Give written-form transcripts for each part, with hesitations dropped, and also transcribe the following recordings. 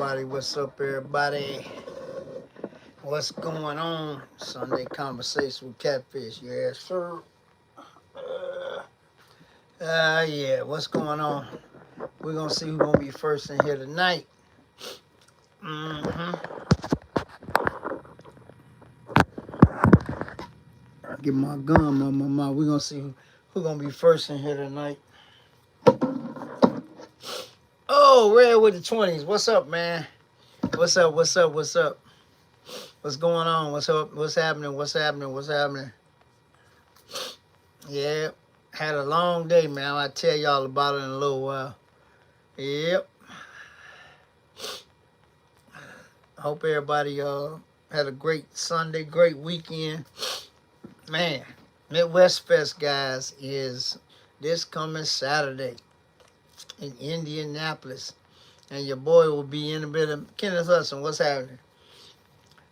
everybody? What's up, everybody? What's going on? Sunday Conversations with Catfish. Yes, sir. Yeah, what's going on? We're going to see who's going to be first in here tonight. I get my gun, my. We're going to see who's going to be first in here tonight. Oh, Red with the 20s. What's up, man? What's up? What's up? What's up? What's going on? What's up? What's happening? What's happening? What's happening? Yeah, had a long day, man. I'll tell y'all about it in a little while. Yep. Hope everybody had a great Sunday, great weekend. Man, Midwest Fest, guys, is this coming Saturday in Indianapolis. And your boy will be in the building. Kenneth Hudson, what's happening?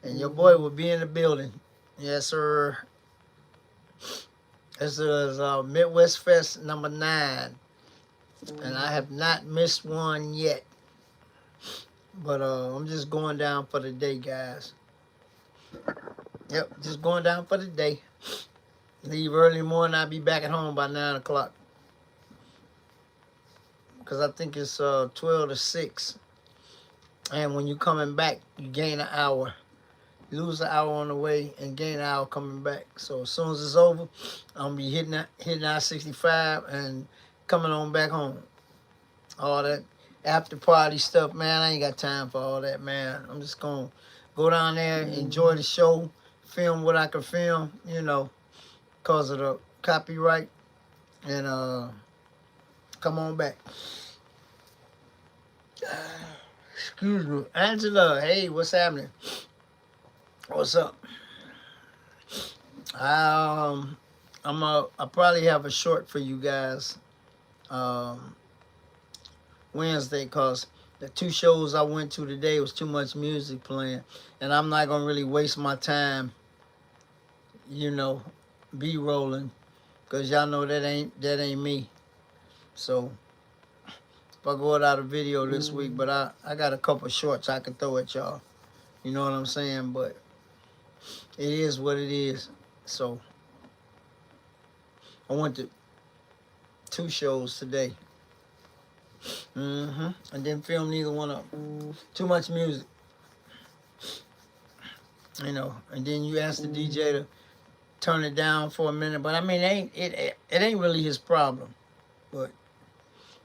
And your boy will be in the building. Yes, sir. This is Midwest Fest number 9. And I have not missed one yet. But I'm just going down for the day, guys. Yep, just going down for the day. Leave early in the morning. I'll be back at home by 9 o'clock. Because I think it's 12 to 6. And when you're coming back, you gain an hour. You lose an hour on the way and gain an hour coming back. So as soon as it's over, I'm going to be hitting I-65 and coming on back home. All that after party stuff, man, I ain't got time for all that, man. I'm just going to go down there, enjoy the show, film what I can film, because of the copyright, and come on back. Excuse me. Angela, hey, what's happening? What's up? I'll probably have a short for you guys Wednesday, because the 2 shows I went to today was too much music playing, and I'm not gonna really waste my time, B-rolling, because y'all know that ain't me. So if I go without a video this week, but I got a couple shorts I can throw at y'all. You know what I'm saying? But it is what it is. So I went to 2 shows today. I didn't film neither one of them. Too much music. And then you ask the DJ to turn it down for a minute. But I mean, it ain't really his problem. But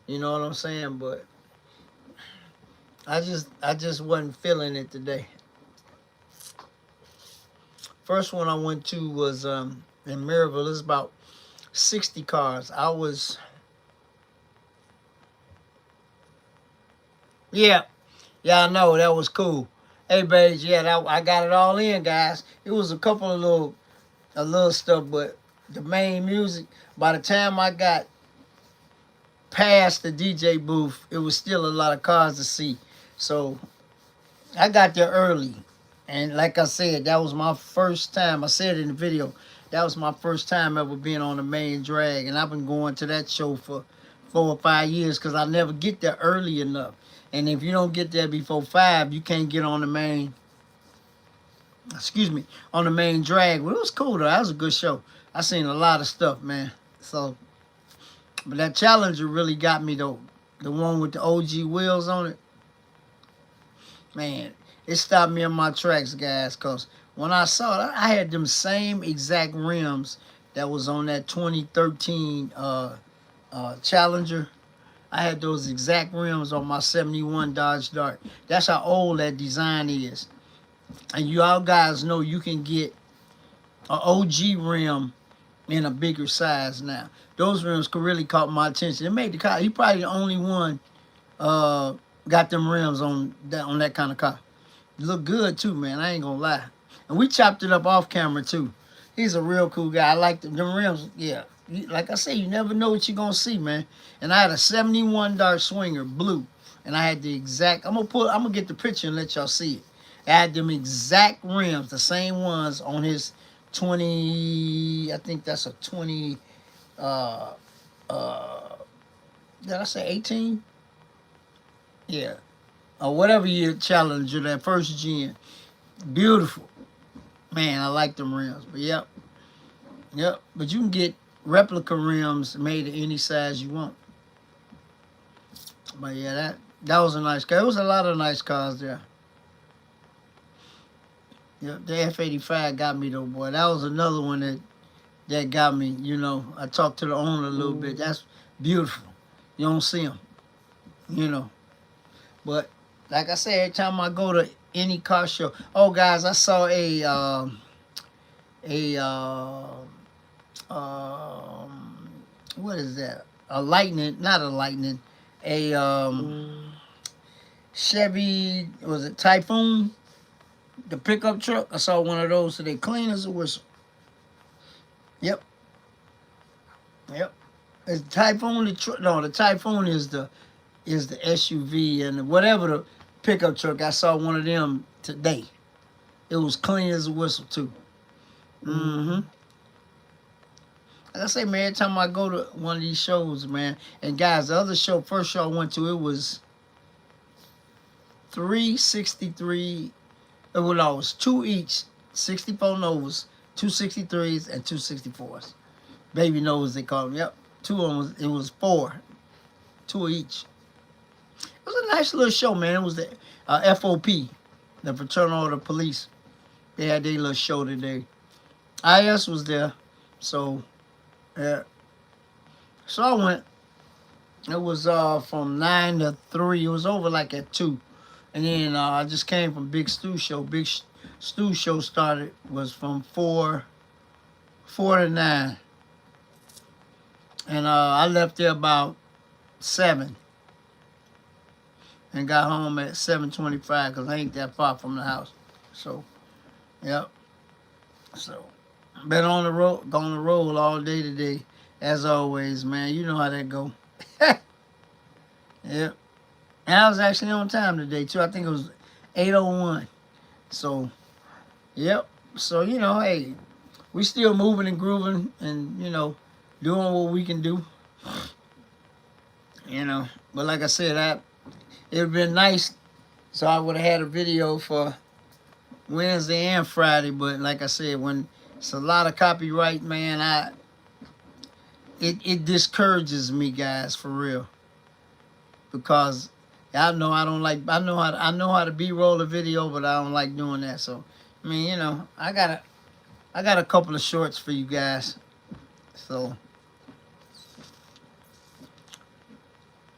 you know what I'm saying? But I just wasn't feeling it today. First one I went to was in Maryville. It's about 60 cars. Yeah, I know, that was cool. Hey, babes, I got it all in, guys. It was a couple of little stuff, but the main music, by the time I got past the DJ booth, it was still a lot of cars to see. So I got there early. And like I said, that was my first time. I said in the video, that was my first time ever being on the main drag. And I've been going to that show for 4 or 5 years because I never get there early enough. And if you don't get there before 5, you can't get on the main, on the main drag. Well, it was cool, though. That was a good show. I seen a lot of stuff, man. So, but that Challenger really got me, though. The one with the OG wheels on it. Man, it stopped me in my tracks, guys, because when I saw it, I had them same exact rims that was on that 2013 Challenger. I had those exact rims on my 71 Dodge Dart. That's how old that design is. And you all guys know you can get an OG rim in a bigger size now. Those rims could really caught my attention. It made the car. He probably the only one got them rims on that kind of car. Look good too, man. I ain't gonna lie. And we chopped it up off camera too. He's a real cool guy. I like them rims. Yeah. Like I say, you never know what you're gonna see, man. And I had a 71 Dart Swinger, blue. And I had the exact, I'm gonna get the picture and let y'all see it. I had them exact rims, the same ones on his 20, I think that's a 20, did I say 18? Yeah. or whatever year Challenger, that first gen. Beautiful. Man, I like them rims. But yep. Yep. But you can get replica rims made of any size you want. But yeah, that was a nice car. There was a lot of nice cars there. Yep, the F-85 got me though, boy. That was another one that got me. You know, I talked to the owner a little bit. That's beautiful. You don't see them, you know. But like I said, every time I go to any car show, oh guys, I saw what is that? A Lightning, not a Lightning, a Chevy, was it Typhoon? The pickup truck. I saw one of those. So they clean as a whistle. Yep. Yep. Is Typhoon the truck? No, the Typhoon is the SUV, and whatever the pickup truck. I saw one of them today. It was clean as a whistle too. Mm-hmm. Like I say, man, every time I go to one of these shows, man, and guys, the other show, first show I went to, it was 363. Well, no, it was two each, 64 Novas, 263s, and 264s. Baby Novas, they call them. Yep, two of them, it was four. Two each. It was a nice little show, man. It was the FOP, the Fraternal Order of Police. They had their little show today. IS was there, so, yeah. So I went. It was from 9 to 3. It was over like at 2. And then I just came from Big Stew Show. Big Stew Show was from 4 to 9. And I left there about 7. And got home at 7:25 because I ain't that far from the house. So, yep. So, been on the road, gonna roll all day today. As always, man. You know how that go. Yep. And I was actually on time today, too. I think it was 8:01. So, yep. So, you know, hey, we still moving and grooving and, you know, doing what we can do. You know, but like I said, it would have been nice so I would have had a video for Wednesday and Friday. But like I said, when it's a lot of copyright, man, it discourages me, guys, for real. Because I know I don't like, I know how to B-roll a video, but I don't like doing that. So, I mean, you know, I got a couple of shorts for you guys. So,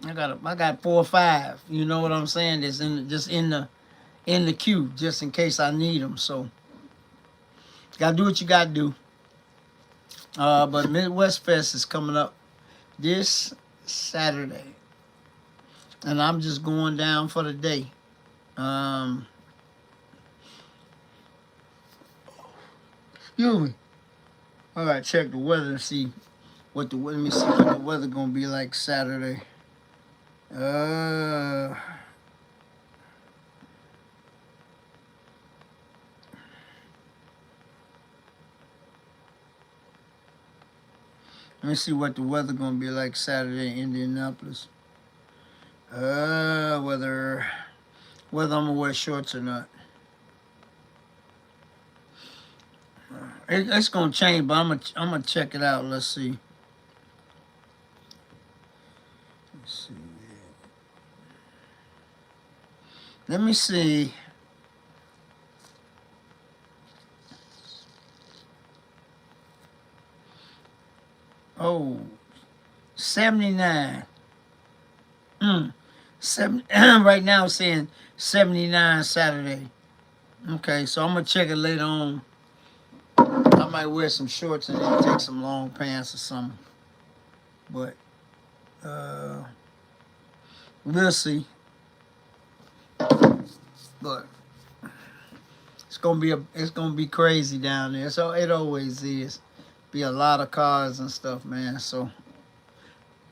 I got 4 or 5. You know what I'm saying? That's just in the queue, just in case I need them. So, gotta do what you gotta do. But Midwest Fest is coming up this Saturday. And I'm just going down for the day. Excuse me. All right, check the weather and see let me see what the weather gonna be like Saturday. Let me see what the weather gonna be like Saturday in Indianapolis. Whether I'm gonna wear shorts or not. It's gonna change, but I'm gonna check it out. Let's see. Let me see. Oh, 79. Right now it's saying 79 Saturday. Okay, so I'm gonna check it later on. I might wear some shorts and then take some long pants or something. But we'll see. But it's gonna be crazy down there. So it always is. Be a lot of cars and stuff, man. So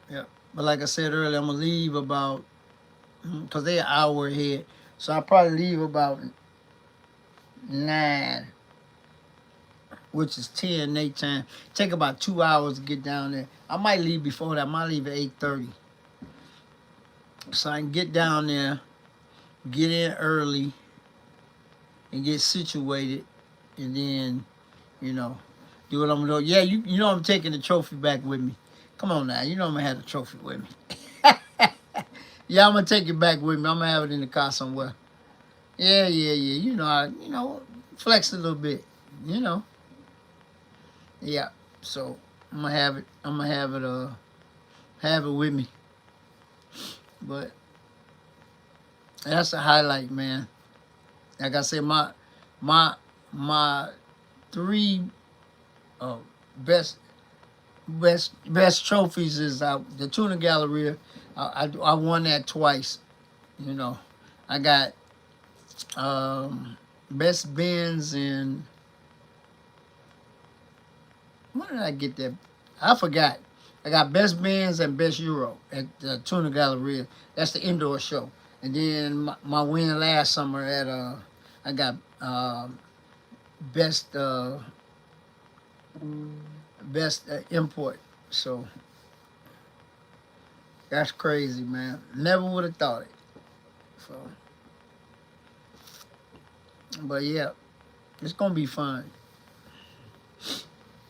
yeah. But like I said earlier, I'm gonna leave about, because they're an hour ahead. So I'll probably leave about 9, which is 10 Nate time. Take about 2 hours to get down there. I might leave before that. I might leave at 8:30. So I can get down there get in early and get situated, and then, you know, do what I'm doing. Yeah, you know I'm taking the trophy back with me. Come on now, you know I'm gonna have the trophy with me. Yeah, I'm gonna take it back with me. I'm gonna have it in the car somewhere. Yeah, yeah, yeah. Flex a little bit. You know. Yeah. So I'm gonna have it. I'm gonna have it with me. But that's a highlight, man. Like I said, my my three uh, best best trophies is the Tuna Galleria. I won that twice. You know, I got best bins and when did I get that? I forgot. I got best bins and best Euro at the Tuna Galleria. That's the indoor show. And then my win last summer at I got best best import. So that's crazy, man. Never would have thought it. So, but yeah, it's gonna be fun.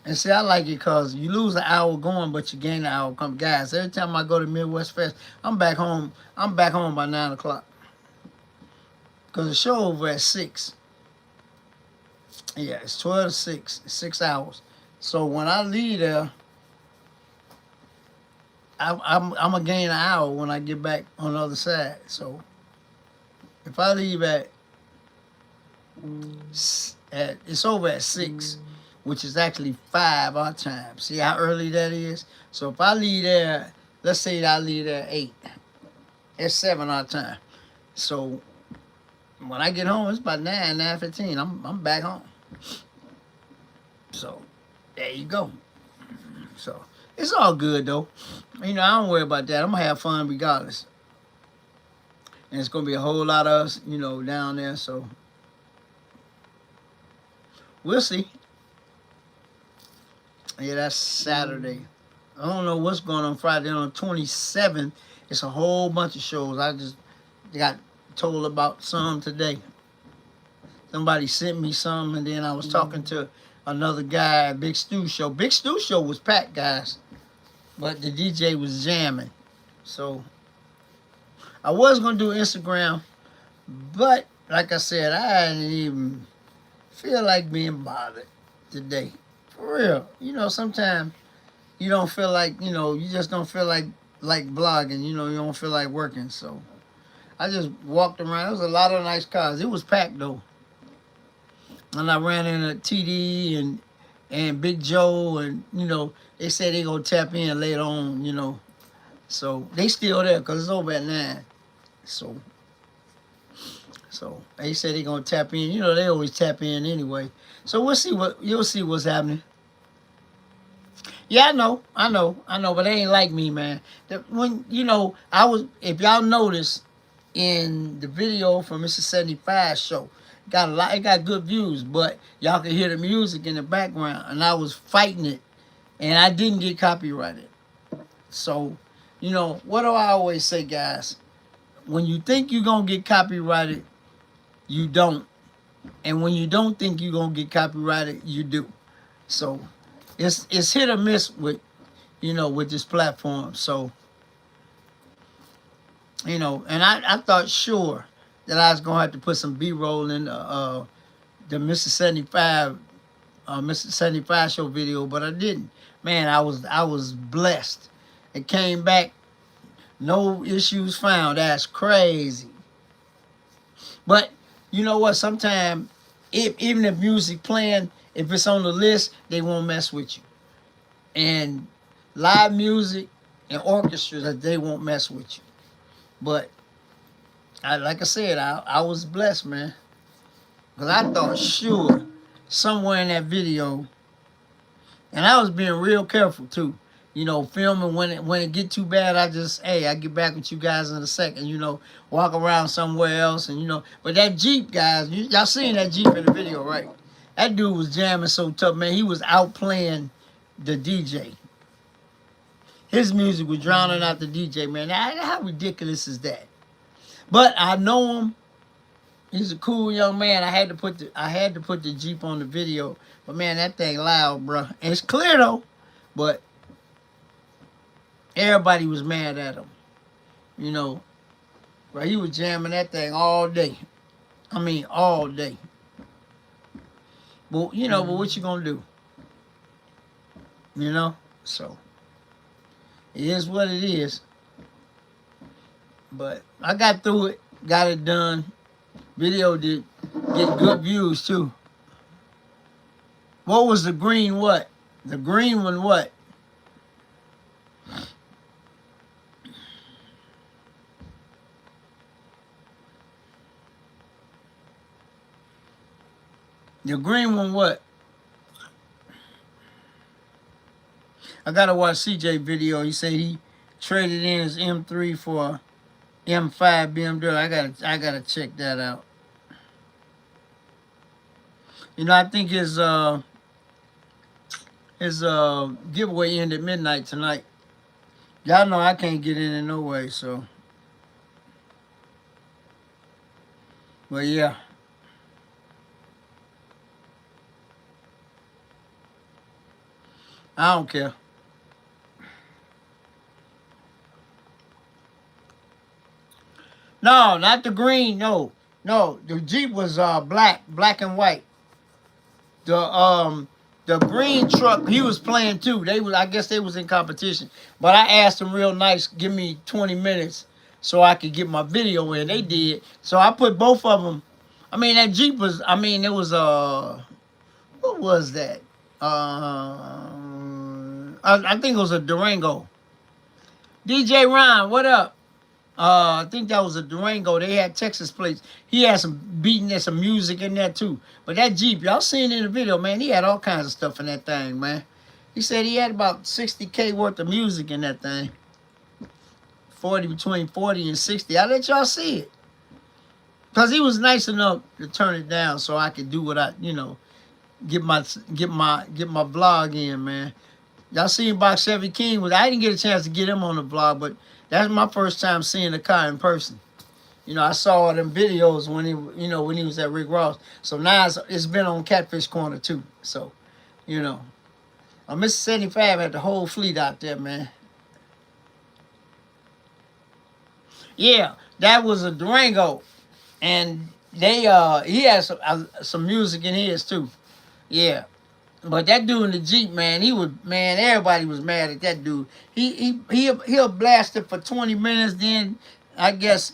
And see, I like it because you lose an hour going, but you gain an hour come. Guys, every time I go to Midwest Fest, I'm back home. I'm back home by 9 o'clock because the show over at 6. Yeah, it's 12 to 6. It's 6 hours. So when I leave there, I'm gonna gain an hour when I get back on the other side. So if I leave at it's over at 6, which is actually 5 our time. See how early that is? So if I leave there, let's say I leave there at 8, it's 7 our time. So when I get home, it's about 9:15. I'm back home. So there you go. So it's all good though. You know, I don't worry about that. I'm gonna have fun regardless. And it's gonna be a whole lot of us, you know, down there. So we'll see. Yeah, that's Saturday. I don't know what's going on Friday. On the 27th, it's a whole bunch of shows. I just got told about some today. Somebody sent me some, and then I was talking to another guy at Big Stu Show. Big Stu Show was packed, guys, but the DJ was jamming. So I was going to do Instagram, but like I said, I didn't even feel like being bothered today. For real. You know, sometimes you don't feel like, you just don't feel like blogging. You know, you don't feel like working. So I just walked around. There was a lot of nice cars. It was packed, though. And I ran into TD and Big Joe, and, they said they going to tap in later on, So they still there because it's over at 9. So they said they going to tap in. You know, they always tap in anyway. So you'll see what's happening. Yeah, I know, but they ain't like me, man. When, if y'all notice in the video from Mr. 75 show, it got good views, but y'all can hear the music in the background, and I was fighting it, and I didn't get copyrighted. So, what do I always say, guys? When you think you're going to get copyrighted, you don't. And when you don't think you're going to get copyrighted, you do. So it's hit or miss with, with this platform. So, and I thought sure that I was going to have to put some B-roll in the Mr. 75 show video, but I didn't. Man, I was blessed. It came back, no issues found. That's crazy. But you know what? Sometimes, even if music playing, if it's on the list, they won't mess with you. And live music and orchestras, they won't mess with you. But like I said, I was blessed, man. Because I thought sure somewhere in that video, and I was being real careful too. Filming when it get too bad, I get back with you guys in a second, walk around somewhere else, and but that Jeep, guys, y'all seen that Jeep in the video, right? That dude was jamming so tough, man. He was outplaying the DJ. His music was drowning out the DJ, man. How ridiculous is that? But I know him, He's a cool young man. I had to put the Jeep on the video, but man, that thing loud, bro. And it's clear though, but everybody was mad at him. You know, but he was jamming that thing all day. I mean, all day. But you know, but what you gonna do? You know, so it is what it is. But I got through it, got it done. Video did get good views too. What was the green what? The green one what? The green one what? I gotta watch CJ video. He said he traded in his M3 for M5 BMW. I gotta check that out. You know, I think his giveaway ended at midnight tonight. Y'all know I can't get in it no way, so. But yeah. I don't care. No, not the green. No, the Jeep was black and white. The green truck he was playing too. I guess they was in competition. But I asked them real nice, give me 20 minutes so I could get my video in. They did. So I put both of them. I mean that Jeep was. I mean it was what was that? I think it was a Durango. DJ Ron, what up? I think that was a Durango. They had Texas plates. He had some beating and some music in there too. But that Jeep, y'all seen it in the video, man. He had all kinds of stuff in that thing, man. He said he had about 60K worth of music in that thing. Between 40 and 60. I let y'all see it. Cause he was nice enough to turn it down so I could do what I, get my vlog in, man. Y'all seen Box Chevy King? I didn't get a chance to get him on the vlog, but that's my first time seeing the car in person. I saw them videos when he was at Rick Ross. So now it's been on Catfish Corner too. So, Mr. 75 had the whole fleet out there, man. Yeah, that was a Durango, and he had some music in his too. Yeah. But that dude in the Jeep, man, everybody was mad at that dude. He'll blast it for 20 minutes, then I guess,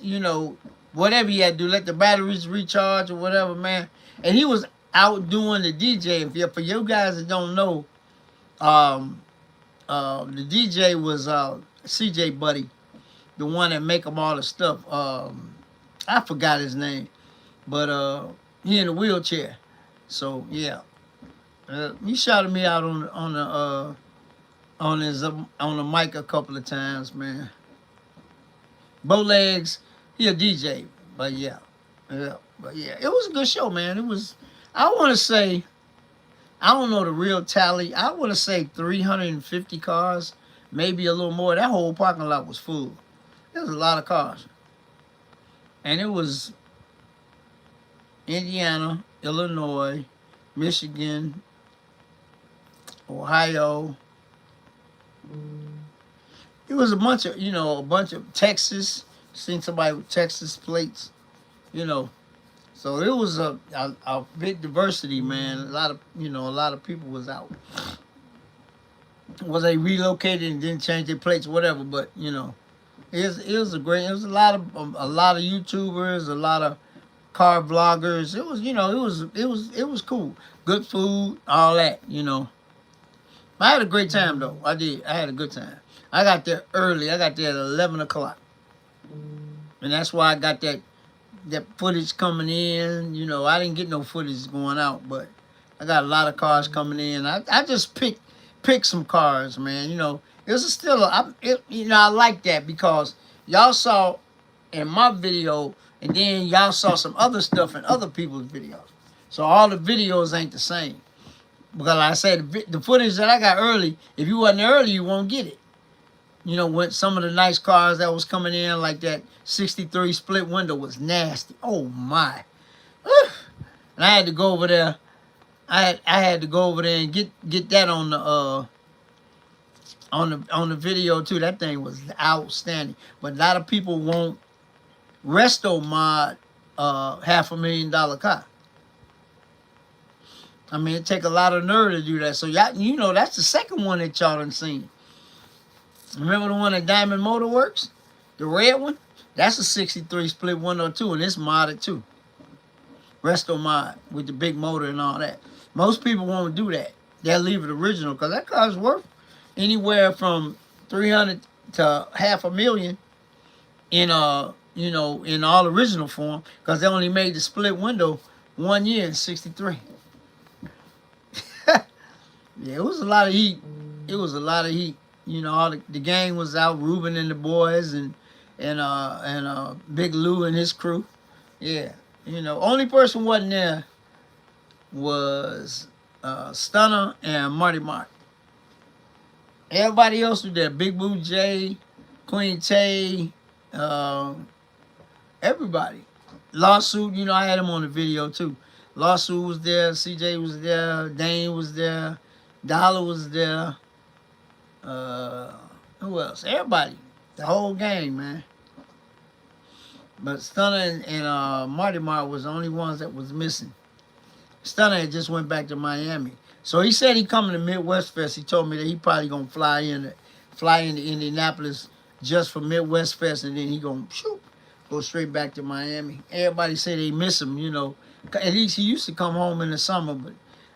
whatever he had to do, let the batteries recharge or whatever, man. And he was out doing the DJ. For you guys that don't know, the DJ was CJ Buddy, the one that make them all the stuff. I forgot his name, but he in a wheelchair. So yeah. He shouted me out on the mic a couple of times, man. Bowlegs, he a DJ, but yeah, it was a good show, man. It was. I want to say, I don't know the real tally. I want to say 350 cars, maybe a little more. That whole parking lot was full. There was a lot of cars, and it was Indiana, Illinois, Michigan, Ohio. It was a bunch of Texas. Seen somebody with Texas plates, So it was a big diversity, man. A lot of people was out. Was they relocated and didn't change their plates, whatever? But it was a lot of YouTubers, a lot of car vloggers. It was it was cool. Good food, all that, I had a great time, though. I did. I had a good time. I got there early. I got there at 11 o'clock. And that's why I got that footage coming in. I didn't get no footage going out, but I got a lot of cars coming in. I just picked some cars, man. It was still, I like that because y'all saw in my video, and then y'all saw some other stuff in other people's videos. So all the videos ain't the same. Because like I said, the footage that I got early, if you wasn't early, you won't get it. When some of the nice cars that was coming in, like that 63 split window was nasty. Oh, my. And I had to go over there. I had to go over there and get that on the video too. That thing was outstanding. But a lot of people won't resto mod $500,000 car. I mean, it take a lot of nerve to do that. So y'all, you know, that's the second one that y'all done seen. Remember the one at Diamond Motor Works? The red one? That's a 63 split 102, and it's modded too. Resto mod with the big motor and all that. Most people won't do that. They'll leave it original because that car is worth anywhere from 300 to $500,000 in you know, in all original form, because they only made the split window 1 year in 63. Yeah, it was a lot of heat. It was a lot of heat. You know, all the gang was out, Ruben and the boys, and Big Lou and his crew. Yeah, you know, only person wasn't there was Stunner and Marty Mark. Everybody else was there. Big Boo J, Queen Tay, everybody. Lawsuit, you know, I had him on the video too. Lawsuit was there, CJ was there, Dane was there, Dollar was there. Who else? Everybody. The whole gang, man. But Stunner and Marty Mark was the only ones that was missing. Stunner had just went back to Miami. So he said he coming to Midwest Fest. He told me that he probably gonna fly into Indianapolis just for Midwest Fest, and then he gonna go straight back to Miami. Everybody say they miss him, you know. At least he used to come home in the summer, but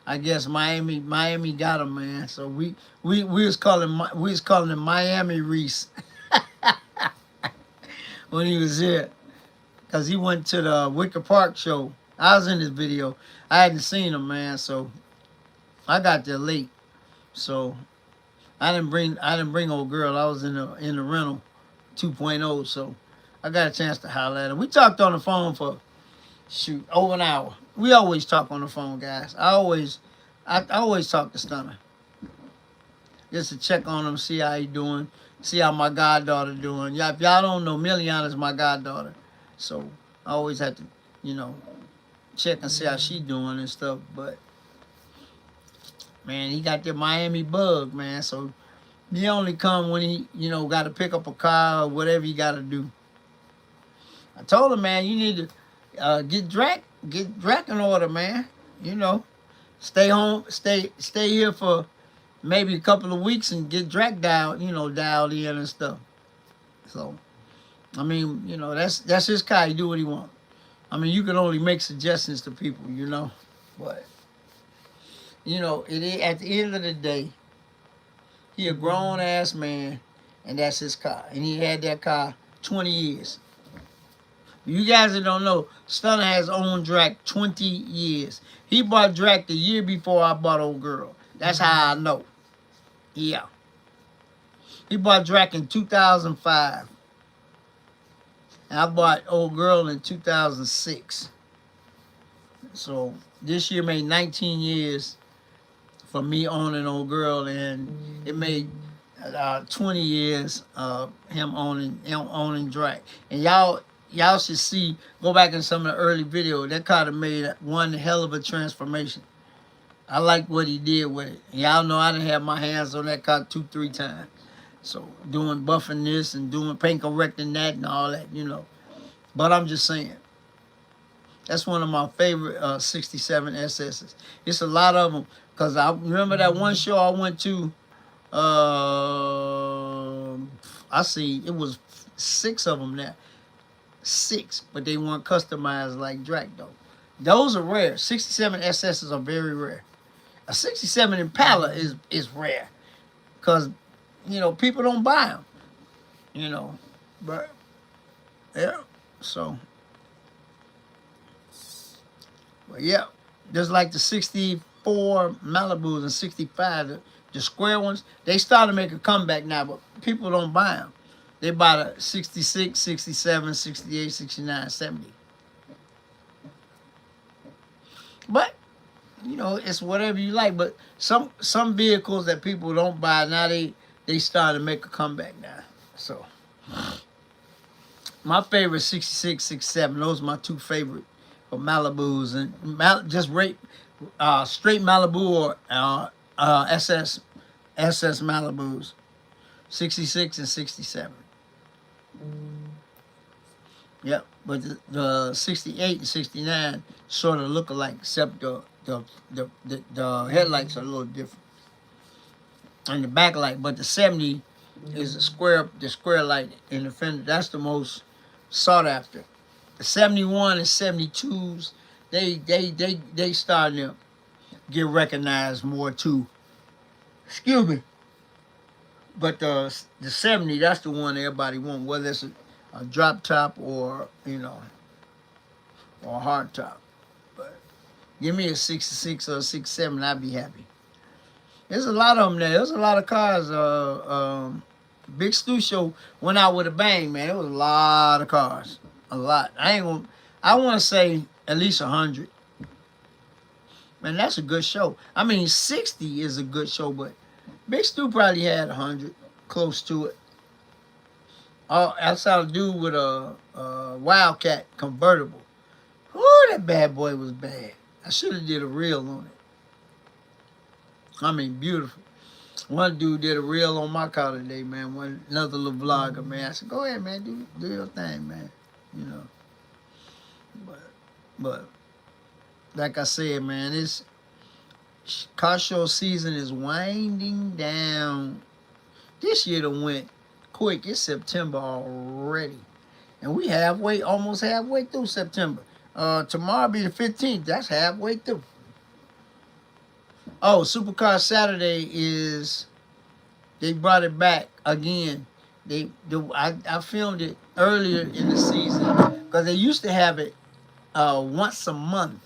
I guess Miami got him, man. So we was calling him Miami Reese when he was here, cause he went to the Wicker Park show. I was in this video. I hadn't seen him, man. So I got there late. So I didn't bring old girl. I was in the rental 2.0. So I got a chance to holler at him. We talked on the phone for over an hour. We always talk on the phone, guys. I always talk to Stunner. Just to check on him, see how he doing, see how my goddaughter doing. If y'all don't know, Miliana's my goddaughter. So I always have to, you know, check and see how she doing and stuff. But man, he got the Miami bug, man. So he only come when he, you know, got to pick up a car or whatever you got to do. I told him, man, you need to get Drac in order, man. You know, stay home, stay here for maybe a couple of weeks and get Drac dialed in and stuff. So, I mean, you know, that's his car. He do what he want. I mean, you can only make suggestions to people, you know, but you know, at the end of the day, he a grown ass man, and that's his car, and he had that car 20 years. You guys that don't know, Stunner has owned Drac 20 years. He bought Drac the year before I bought old girl. That's how I know. Yeah. He bought Drac in 2005. And I bought old girl in 2006. So this year made 19 years for me owning old girl, and it made 20 years of him owning Drac. And y'all should go back in some of the early videos. That car made one hell of a transformation. I like what he did with it. Y'all know I done had my hands on that car 2-3 times. So doing buffing this and doing paint correcting that and all that, you know. But I'm just saying, that's one of my favorite 67 SS's. It's a lot of them, because I remember that one show I went to. It was 6 of them there. 6, but they weren't customized like Drac though. Those are rare. 67 SS's are very rare. A 67 Impala is rare, because you know people don't buy them. You know, but yeah. So, but yeah, just like the 64 Malibus and 65, the square ones, they started to make a comeback now, but people don't buy them. They buy the 66, 67, 68, 69, 70. But, you know, it's whatever you like. But some vehicles that people don't buy, now they start to make a comeback now. So, my favorite 66, 67, those are my 2 favorite for Malibus and just rate straight Malibu or SS Malibus, 66 and 67. Yep, but the 68 and 69 sort of look alike, except the headlights are a little different and the backlight. But the 70 is the square light in the fender. That's the most sought after. The 71 and 72s, they starting to get recognized more too. Excuse me. But the 70, that's the one everybody want, whether it's a drop top or or a hard top. But give me a 66 or a 67, I'd be happy. There's a lot of them there. There's a lot of cars. Big Stu Show went out with a bang, man. There was a lot of cars. A lot. I want to say at least 100. Man, that's a good show. I mean, 60 is a good show, but Big Stu probably had 100, close to it. I saw a dude with a Wildcat convertible. Ooh, that bad boy was bad. I should have did a reel on it. I mean, beautiful. One dude did a reel on my car today, man. Another little vlogger, man. I said, go ahead, man, do your thing, man. You know. But like I said, man, this car show season is winding down. This year done went quick. It's September already. And we almost halfway through September. Tomorrow be the 15th. That's halfway through. Oh, Supercar Saturday they brought it back again. I filmed it earlier in the season because they used to have it once a month.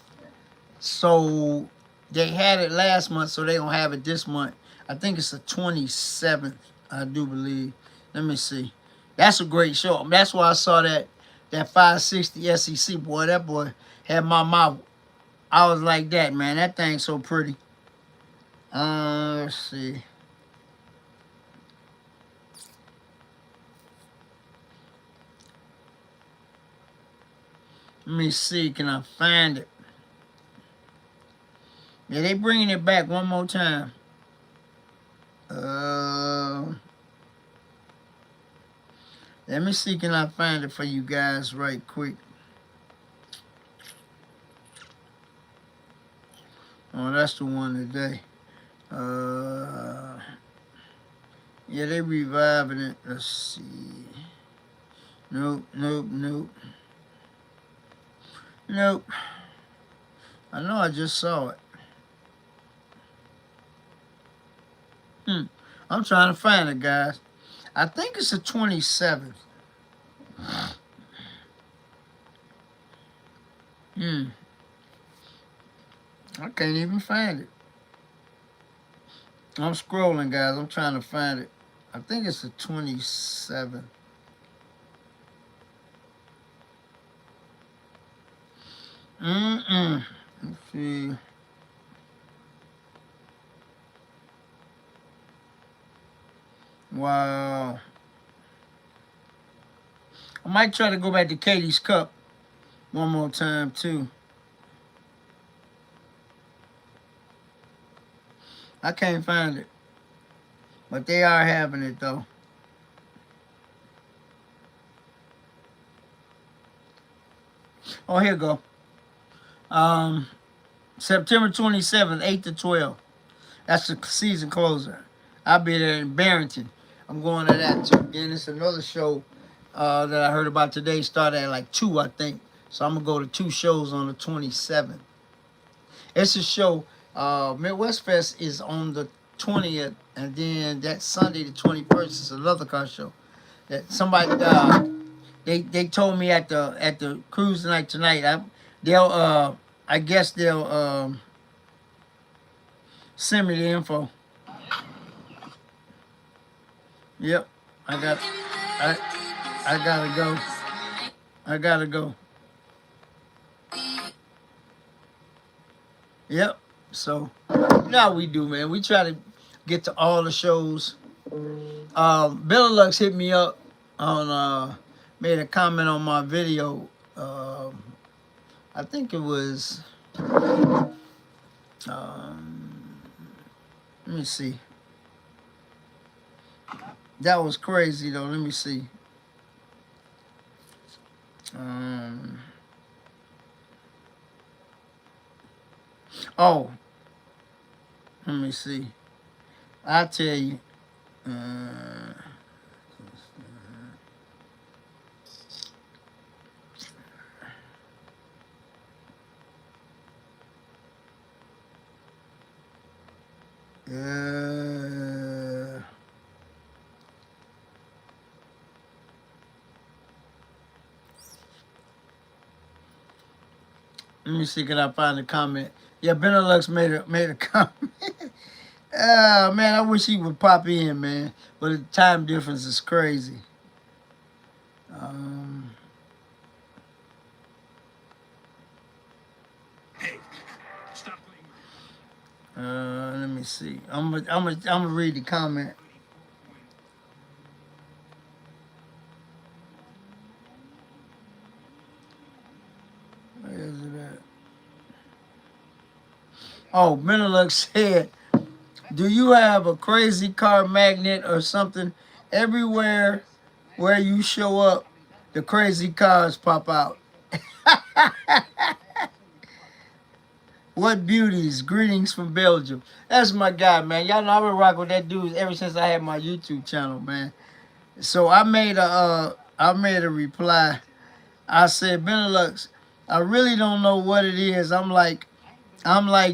So they had it last month, so they're going to have it this month. I think it's the 27th, I do believe. Let me see. That's a great show. That's why I saw that 560 SEC. Boy, that boy had my mouth. I was like that, man. That thing's so pretty. Let's see. Let me see. Can I find it? Yeah, they bringing it back one more time. Let me see. Can I find it for you guys right quick? Oh, that's the one today. Yeah, they reviving it. Let's see. Nope. I know I just saw it. I'm trying to find it, guys. I think it's the 27th. I can't even find it. I'm scrolling, guys. I'm trying to find it. I think it's the 27th. Let's see. Wow. I might try to go back to Katie's Cup one more time, too. I can't find it. But they are having it, though. Oh, here you go. September 27th, 8 to 12. That's the season closer. I'll be there in Barrington. I'm going to that, too. Again, it's another show that I heard about today. Started at like 2, I think. So I'm going to go to 2 shows on the 27th. It's a show. Midwest Fest is on the 20th. And then that Sunday, the 21st, is another car show. That somebody, they told me at the cruise night tonight, I guess they'll send me the info. Yep, I gotta go. I gotta go. Yep. So, you know how we do, man. We try to get to all the shows. Billy Lux hit me up on made a comment on my video. I think it was. Let me see. That was crazy though. Let me see. Oh, let me see. I tell you. Let me see, can I find a comment? Yeah, Benelux made a comment. Man, I wish he would pop in, man. But the time difference is crazy. Let me see. I'm gonna read the comment. Where is it at? Oh, Benelux said, "Do you have a crazy car magnet or something? Everywhere where you show up, the crazy cars pop out." What beauties. Greetings from Belgium. That's my guy, man. Y'all know I've been rocking with that dude ever since I had my YouTube channel, man. So I made a reply. I said, Benelux, I really don't know what it is. I'm like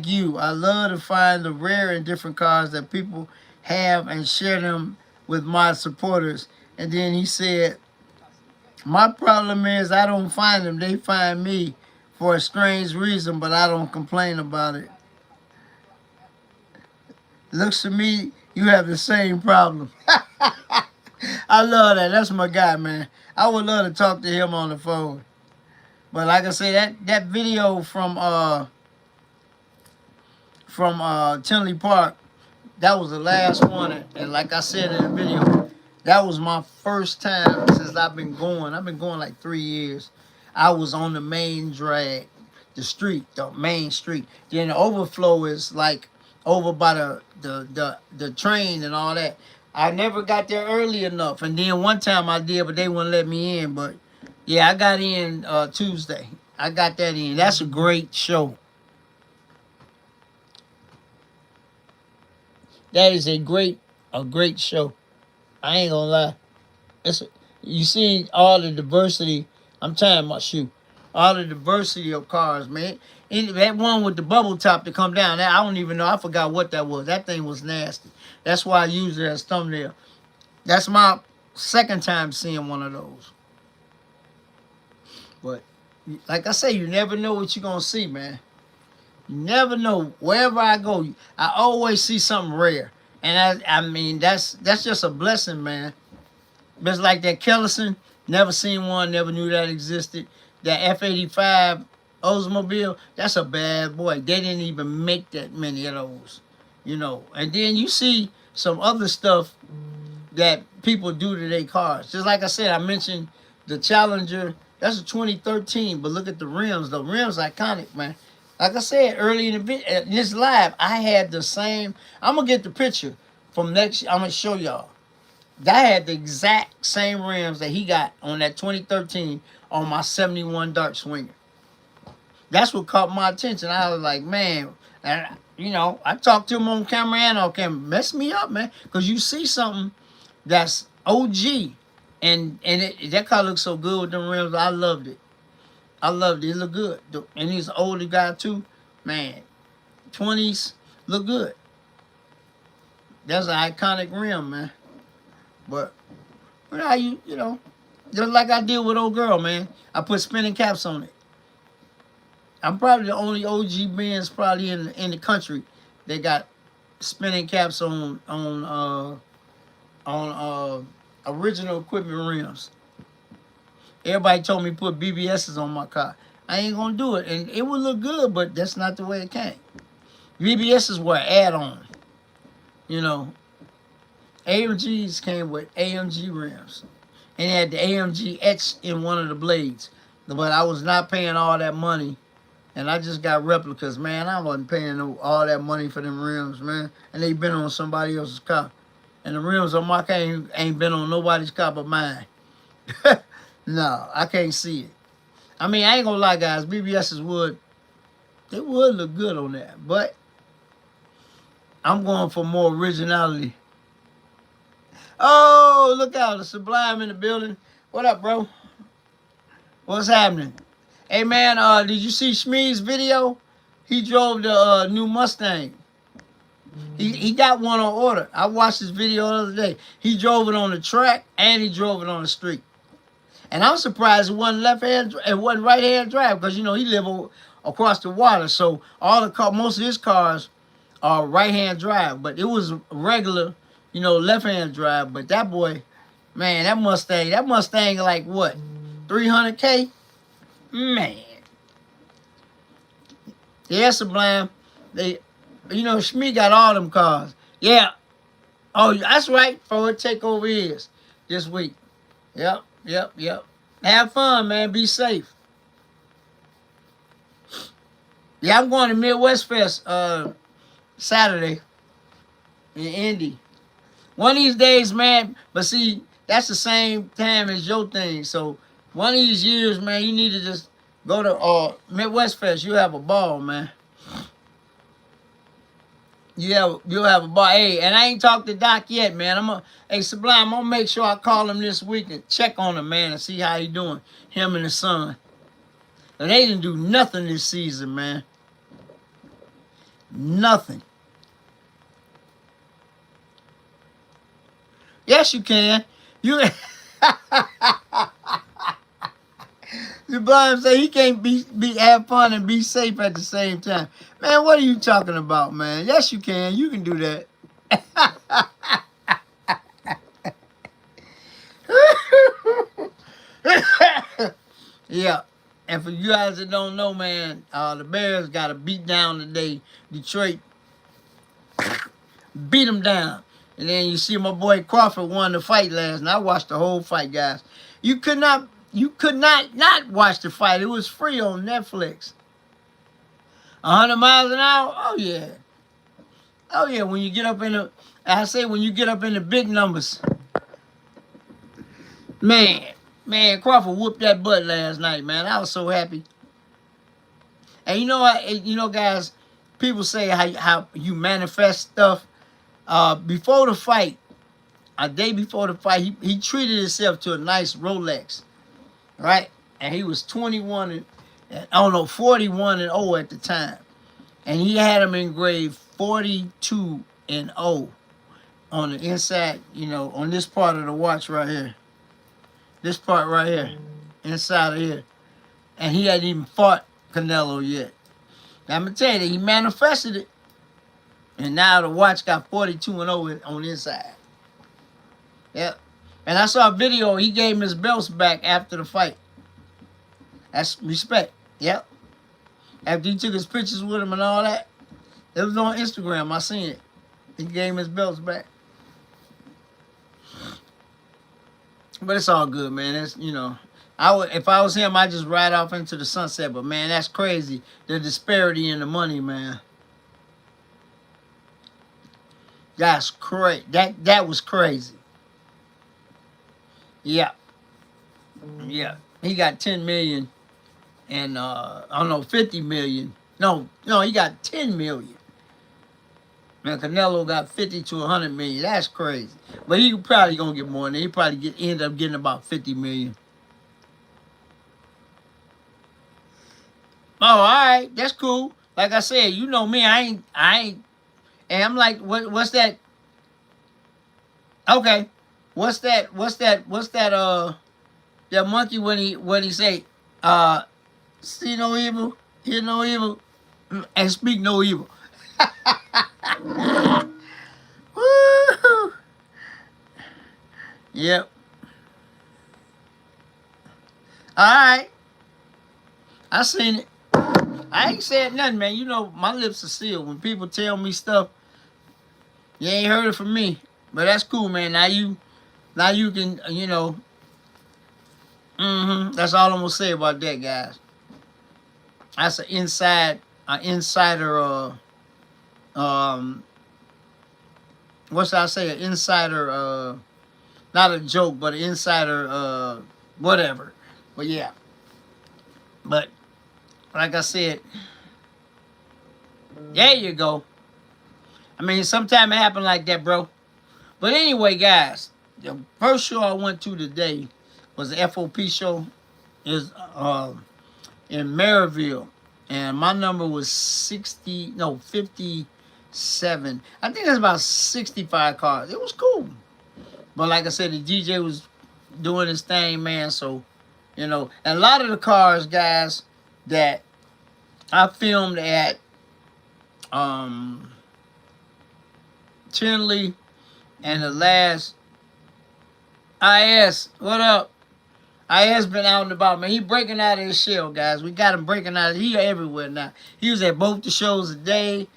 you. I love to find the rare and different cars that people have and share them with my supporters. And then he said, my problem is I don't find them. They find me for a strange reason, but I don't complain about it. Looks to me you have the same problem. I love that. That's my guy, man. I would love to talk to him on the phone. But like I said, that video from Tinley Park, that was the last one. And like I said in the video, that was my first time since I've been going. I've been going like 3 years. I was on the main drag, the main street. Then the overflow is like over by the train and all that. I never got there early enough. And then one time I did, but they wouldn't let me in. But yeah, I got in Tuesday. I got that in. That's a great show. That is a great show. I ain't gonna lie. You see all the diversity. I'm tying my shoe. All the diversity of cars, man. And that one with the bubble top to come down, I don't even know. I forgot what that was. That thing was nasty. That's why I used it as thumbnail. That's my second time seeing one of those. But like I say, you never know what you're gonna see, man. You never know. Wherever I go, I always see something rare. And I mean, that's just a blessing, man. Just like that Kellison, never seen one, never knew that existed. That F-85 Oldsmobile, that's a bad boy. They didn't even make that many of those, you know. And then you see some other stuff that people do to their cars. Just like I said, I mentioned the Challenger. That's a 2013, but look at the rims. The rims iconic, man. Like I said early in this live, I had the same. I'm gonna get the picture from next. I'm gonna show y'all. I had the exact same rims that he got on that 2013 on my 71 Dark Swinger. That's what caught my attention. I was like, man, and I talked to him on camera and off camera. Mess me up, man, because you see something that's OG, and that car looks so good with them rims. I loved it. I loved it. It looked good. And he's an older guy too. Man, 20s look good. That's an iconic rim, man. But just like I did with old girl, man. I put spinning caps on it. I'm probably the only OG Benz probably in the country that got spinning caps on original equipment rims. Everybody told me put BBSs on my car. I ain't gonna do it, and it would look good, but that's not the way it came. BBSs were an add-on. AMGs came with AMG rims, and had the AMG etched in one of the blades. But I was not paying all that money And I just got replicas, man. I wasn't paying all that money for them rims, man. And they been on somebody else's car. And the rims on my car ain't been on nobody's car but mine. No, I can't see it. I mean, I ain't gonna lie, guys. BBS's would look good on that. But I'm going for more originality. Oh, look out. The Sublime in the building. What up, bro? What's happening? Hey, man, did you see Shmee's video? He drove the new Mustang. He got one on order. I watched his video the other day. He drove it on the track and he drove it on the street. And I'm surprised it wasn't it wasn't right-hand drive because, you know, he live across the water. So most of his cars are right-hand drive. But it was regular, you know, left-hand drive. But that boy, man, that Mustang like what, 300K? Man. Yeah, Sublime. You know, Shmee got all them cars. Yeah. Oh, that's right. Forward Takeover is this week. Yep. Have fun, man. Be safe. Yeah, I'm going to Midwest Fest Saturday in Indy. One of these days, man. But see, that's the same time as your thing. So one of these years, man, you need to just go to Midwest Fest. You'll have a ball, man. You'll have a ball. Hey, and I ain't talked to Doc yet, man. Hey, Sublime, I'm gonna make sure I call him this week and check on him, man, and see how he doing. Him and his son. And they didn't do nothing this season, man. Nothing. Yes, you can. You Sublime say he can't have fun and be safe at the same time. Man, what are you talking about, man? Yes, you can. You can do that. Yeah. And for you guys that don't know, man, the Bears got a beat down today. Detroit beat them down. And then you see my boy Crawford won the fight last night. I watched the whole fight, guys. You could not watch the fight. It was free on Netflix. 100 miles an hour? Oh, yeah. Oh, yeah, when you get up in the big numbers. Man, Crawford whooped that butt last night, man. I was so happy. And you know what? You know, guys, people say how you manifest stuff. Before the fight, a day before the fight, he treated himself to a nice Rolex. Right? And he was 41 and 41-0 at the time. And he had him engraved 42-0 on the inside, you know, on this part of the watch right here. This part right here. Inside of here. And he hadn't even fought Canelo yet. Now, I'm going to tell you, he manifested it. And now the watch got 42-0 on the inside. Yep. And I saw a video, he gave him his belts back after the fight. That's respect. Yep. After he took his pictures with him and all that. It was on Instagram. I seen it. He gave him his belts back. But it's all good, man. It's, you know, if I was him, I'd just ride off into the sunset. But, man, that's crazy. The disparity in the money, man. That's crazy. That was crazy. Yeah. Yeah. He got 10 million and I don't know, 50 million. No, he got 10 million. Man, Canelo got 50 to 100 million. That's crazy. But he probably gonna get more than that. He probably end up getting about 50 million. Oh, all right. That's cool. Like I said, you know me, I ain't and I'm like, what's that? Okay. What's that that monkey when he say, see no evil, hear no evil, and speak no evil. Woo! Yep. Alright. I seen it. I ain't said nothing, man. You know, my lips are sealed. When people tell me stuff, you ain't heard it from me. But that's cool, man. Now you can, you know. That's all I'm going to say about that, guys. That's an insider. Um, what should I say? An insider. Not a joke, but an insider. Whatever. But yeah. But like I said, there you go. I mean, sometimes it happen like that, bro. But anyway, guys, the first show I went to today was the FOP show. Is in Maryville, and my number was 57. I think that's about 65 cars. It was cool, but like I said, the DJ was doing his thing, man. So and a lot of the cars, guys, that I filmed at um Chinley and the last IS. What up? IS been out and about, man. He breaking out of his shell, guys. We got him breaking out. He everywhere now. He was at both the shows today.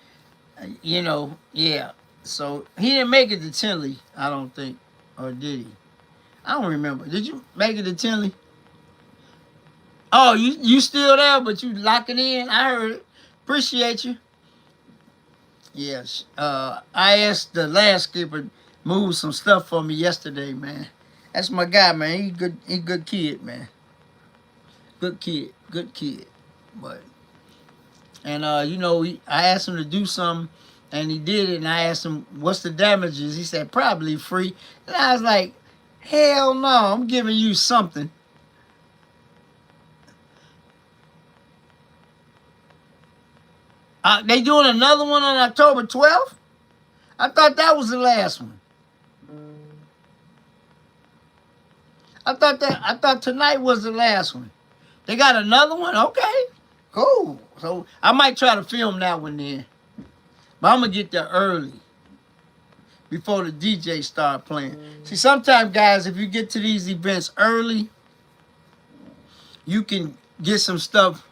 Yeah. So he didn't make it to Tinley, I don't think. Or did he? I don't remember. Did you make it to Tinley? Oh, you still there, but you locking in? I heard it. Appreciate you. Yes. I asked the landscaper move some stuff for me yesterday, man. That's my guy, man. He good kid, man. Good kid. But I asked him to do something, and he did it. And I asked him, "What's the damages?" He said, "Probably free." And I was like, "Hell no! I'm giving you something." They doing another one on October 12th. I thought that was the last one. I thought tonight was the last one. They got another one. Okay, cool. So I might try to film that one then, but I'm gonna get there early before the DJ start playing. See, sometimes, guys, if you get to these events early, you can get some stuff.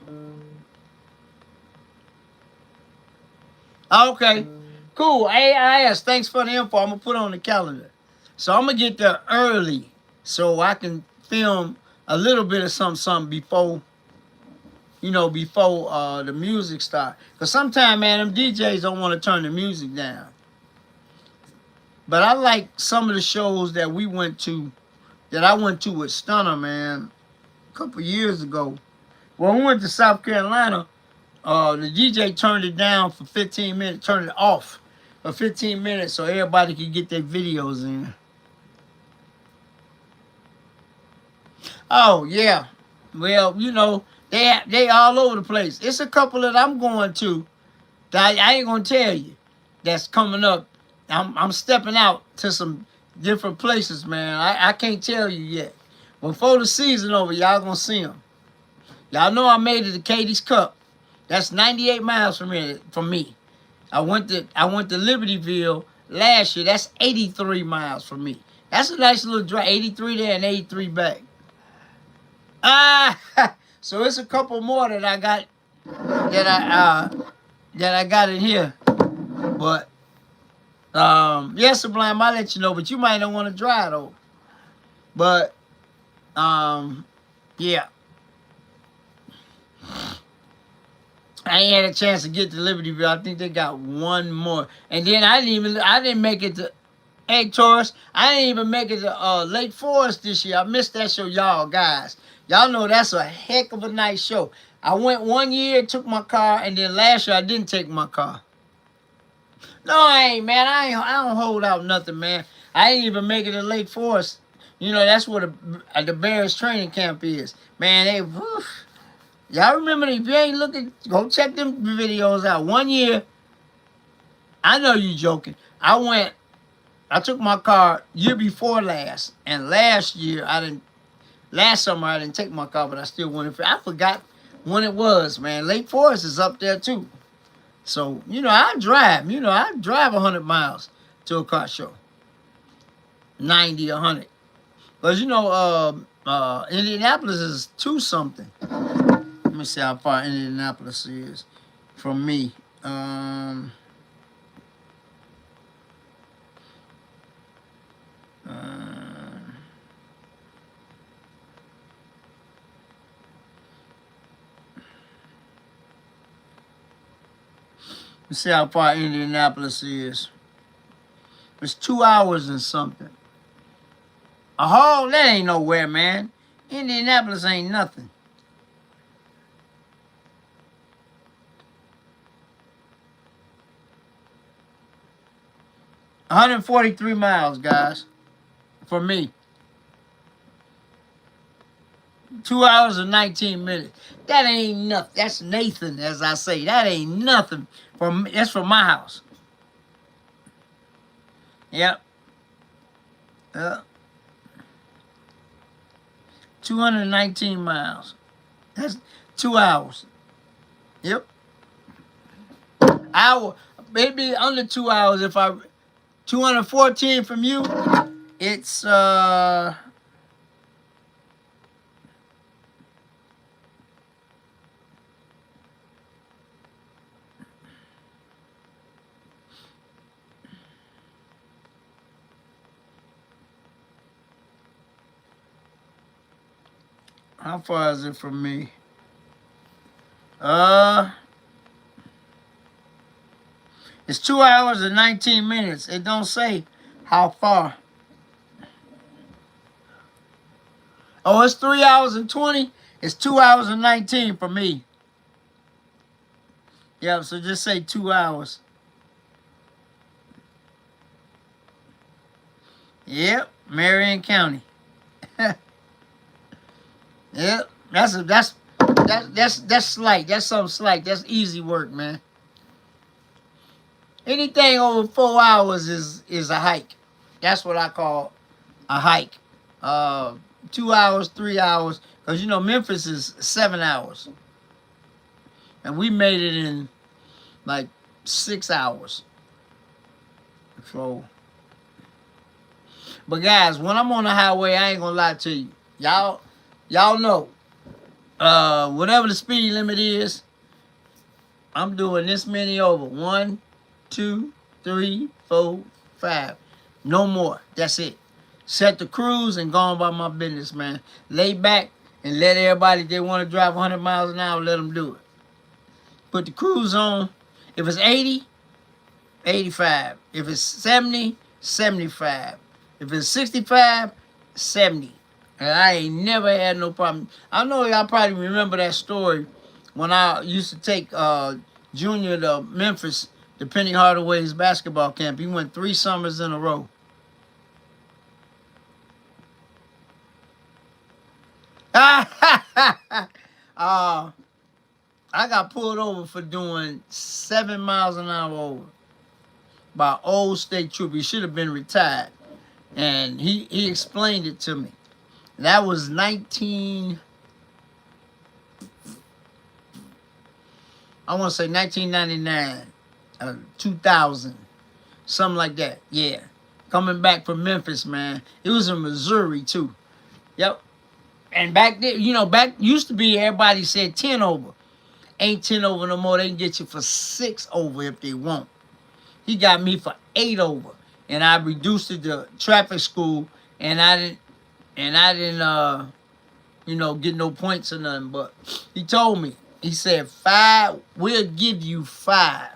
Okay, cool. AIS, thanks for the info. I'm gonna put it on the calendar. So I'm gonna get there early so I can film a little bit of something before the music start. Cause sometimes, man, them DJs don't want to turn the music down. But I like some of the shows that I went to with Stunner, man, a couple years ago. When we went to South Carolina, the DJ turned it down for 15 minutes, turned it off for 15 minutes so everybody could get their videos in. Oh, yeah. Well, they all over the place. It's a couple that I'm going to that I ain't going to tell you that's coming up. I'm stepping out to some different places, man. I can't tell you yet. Before the season over, y'all going to see them. Y'all know I made it to Katie's Cup. That's 98 miles from me. I went to Libertyville last year. That's 83 miles from me. That's a nice little drive. 83 there and 83 back. So it's a couple more that I got that I got in here. But yeah, Sublime, I'll let you know. But you might not want to drive though. But yeah. I ain't had a chance to get to Libertyville. I think they got one more. And then I didn't make it to Taurus. I didn't even make it to Lake Forest this year. I missed that show, y'all guys. Y'all know that's a heck of a nice show. I went one year, took my car, and then last year I didn't take my car. No, I ain't, man. I don't hold out nothing, man. I ain't even make it to Lake Forest. That's where the Bears training camp is. Man, y'all remember, if you ain't looking, go check them videos out. One year, I know you joking. I took my car year before last, and last summer I didn't take my car, but I still went. I forgot when it was, man. Lake Forest is up there too. So, I drive. I drive 100 miles to a car show. 90, 100. Because, Indianapolis is 2-something. Let me see how far Indianapolis is from me. Let's see how far Indianapolis is. It's 2 hours and something. Oh, that ain't nowhere, man. Indianapolis ain't nothing. $143 miles, guys, for me. 2 hours and 19 minutes. That ain't nothing. That's Nathan, as I say. That ain't nothing for me. That's from my house. Yep. 219 miles. That's 2 hours. Yep. Hour. Maybe under 2 hours if I... 214 from you. It's... How far is it from me? It's 2 hours and 19 minutes. It don't say how far. Oh, it's 3 hours and 20. It's 2 hours and 19 for me. Yep, so just say 2 hours. Yep, Marion County. Yep, that's slight. That's something slight. That's easy work, man. Anything over 4 hours is a hike. That's what I call a hike. 2 hours, 3 hours, because you know Memphis is 7 hours, and we made it in like 6 hours. So, but guys, when I'm on the highway, I ain't gonna lie to you. Y'all know, whatever the speed limit is, I'm doing this many over. 1, 2, 3, 4, 5. No more. That's it. Set the cruise and go on about my business, man. Lay back and let everybody, if they want to drive 100 miles an hour, let them do it. Put the cruise on. If it's 80, 85. If it's 70, 75. If it's 65, 70. And I ain't never had no problem. I know y'all probably remember that story when I used to take Junior to Memphis, the Penny Hardaway's basketball camp. He went 3 summers in a row. I got pulled over for doing 7 miles an hour over by old state trooper. He should have been retired. And he explained it to me. That was 1999, 2000, something like that. Yeah. Coming back from Memphis, man. It was in Missouri, too. Yep. And back then, you know, back used to be everybody said 10 over. Ain't 10 over no more. They can get you for 6 over if they want. He got me for 8 over. And I reduced it to traffic school, and I didn't you know, get no points or nothing. But he told me, he said 5, we'll give you 5.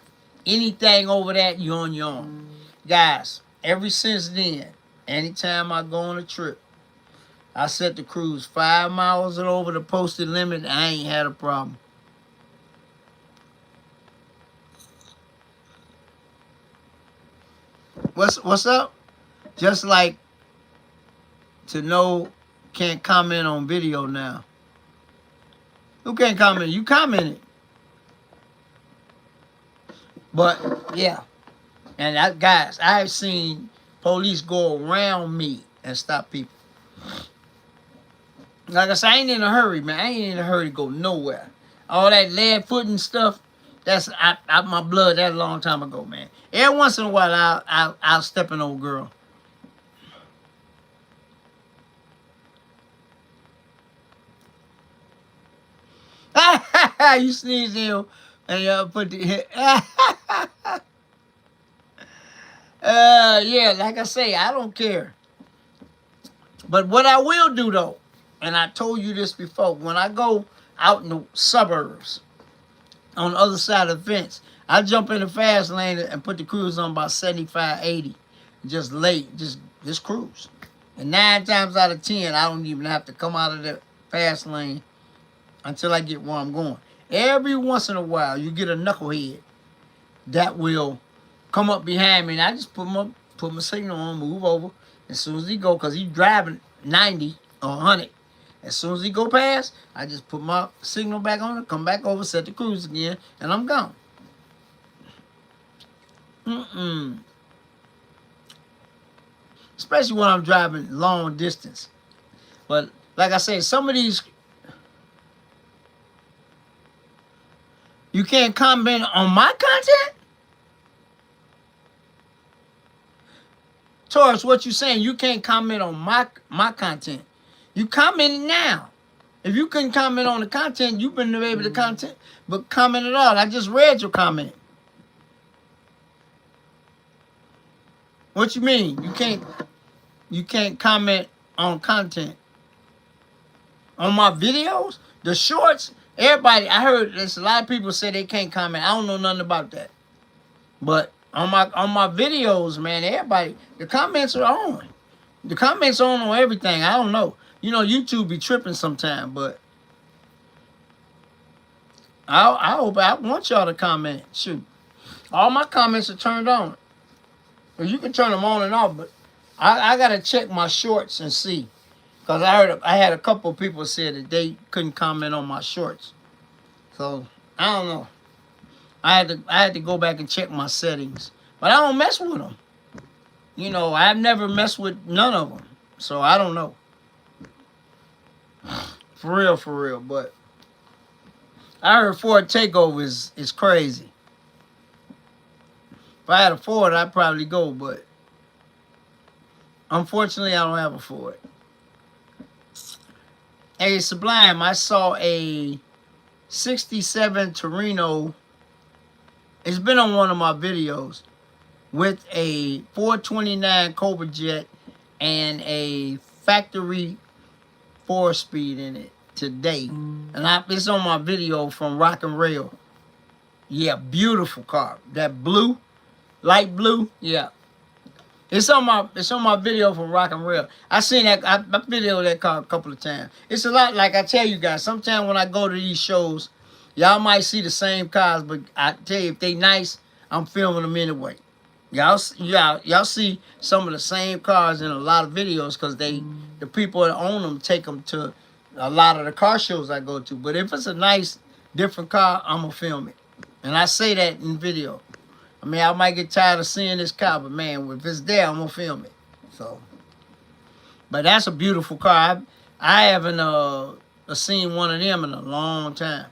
Anything over that, you're on your own. Guys, ever since then, anytime I go on a trip, I set the cruise 5 miles and over the posted limit. I ain't had a problem. What's up? Just like to know can't comment on video now. Who can't comment? You commented. But yeah. And guys, I've seen police go around me and stop people. Like I said, I ain't in a hurry, man. I ain't in a hurry to go nowhere. All that lead foot and stuff, that's out my blood that a long time ago, man. Every once in a while, I'll step an old girl. You sneeze in and you put the... yeah, like I say, I don't care. But what I will do, though, and I told you this before, when I go out in the suburbs, on the other side of the fence, I jump in the fast lane and put the cruise on about 75, 80. Just late, just cruise. And 9 times out of 10, I don't even have to come out of the fast lane until I get where I'm going. Every once in a while, you get a knucklehead that will come up behind me, and I just put my signal on, move over. As soon as he go, because he's driving 90 or 100. As soon as he go past, I just put my signal back on it, come back over, set the cruise again, and I'm gone. Especially when I'm driving long distance. But like I said, some of these, you can't comment on my content? Taurus, what you saying? You can't comment on my content. You commented now. If you couldn't comment on the content, you've been able to comment, but comment at all. I just read your comment. What you mean? You can't comment on content. On my videos? The shorts? Everybody, I heard there's a lot of people say they can't comment. I don't know nothing about that. But on my videos, man, everybody, the comments are on. The comments are on everything. I don't know. You know, YouTube be tripping sometime, but I hope, I want y'all to comment. Shoot. All my comments are turned on. Well, you can turn them on and off, but I gotta check my shorts and see. Because I had a couple of people say that they couldn't comment on my shorts. So, I don't know. I had to go back and check my settings. But I don't mess with them. You know, I've never messed with none of them. So, I don't know. For real. But I heard Ford Takeover is crazy. If I had a Ford, I'd probably go. But unfortunately, I don't have a Ford. Hey, Sublime, I saw a 67 Torino. It's been on one of my videos with a 429 Cobra Jet and a factory 4-speed in it today. And it's on my video from Rock and Rail. Yeah, beautiful car. That blue, light blue, yeah. It's on my video from Rock and Rail. I seen that, I videoed that car a couple of times. It's a lot, like I tell you guys, sometimes when I go to these shows, y'all might see the same cars, but I tell you, if they nice, I'm filming them anyway. Y'all see some of the same cars in a lot of videos because the people that own them take them to a lot of the car shows I go to. But if it's a nice, different car, I'm going to film it. And I say that in video. I mean, I might get tired of seeing this car, but man, if it's there, I'm going to film it. So, but that's a beautiful car. I haven't seen one of them in a long time.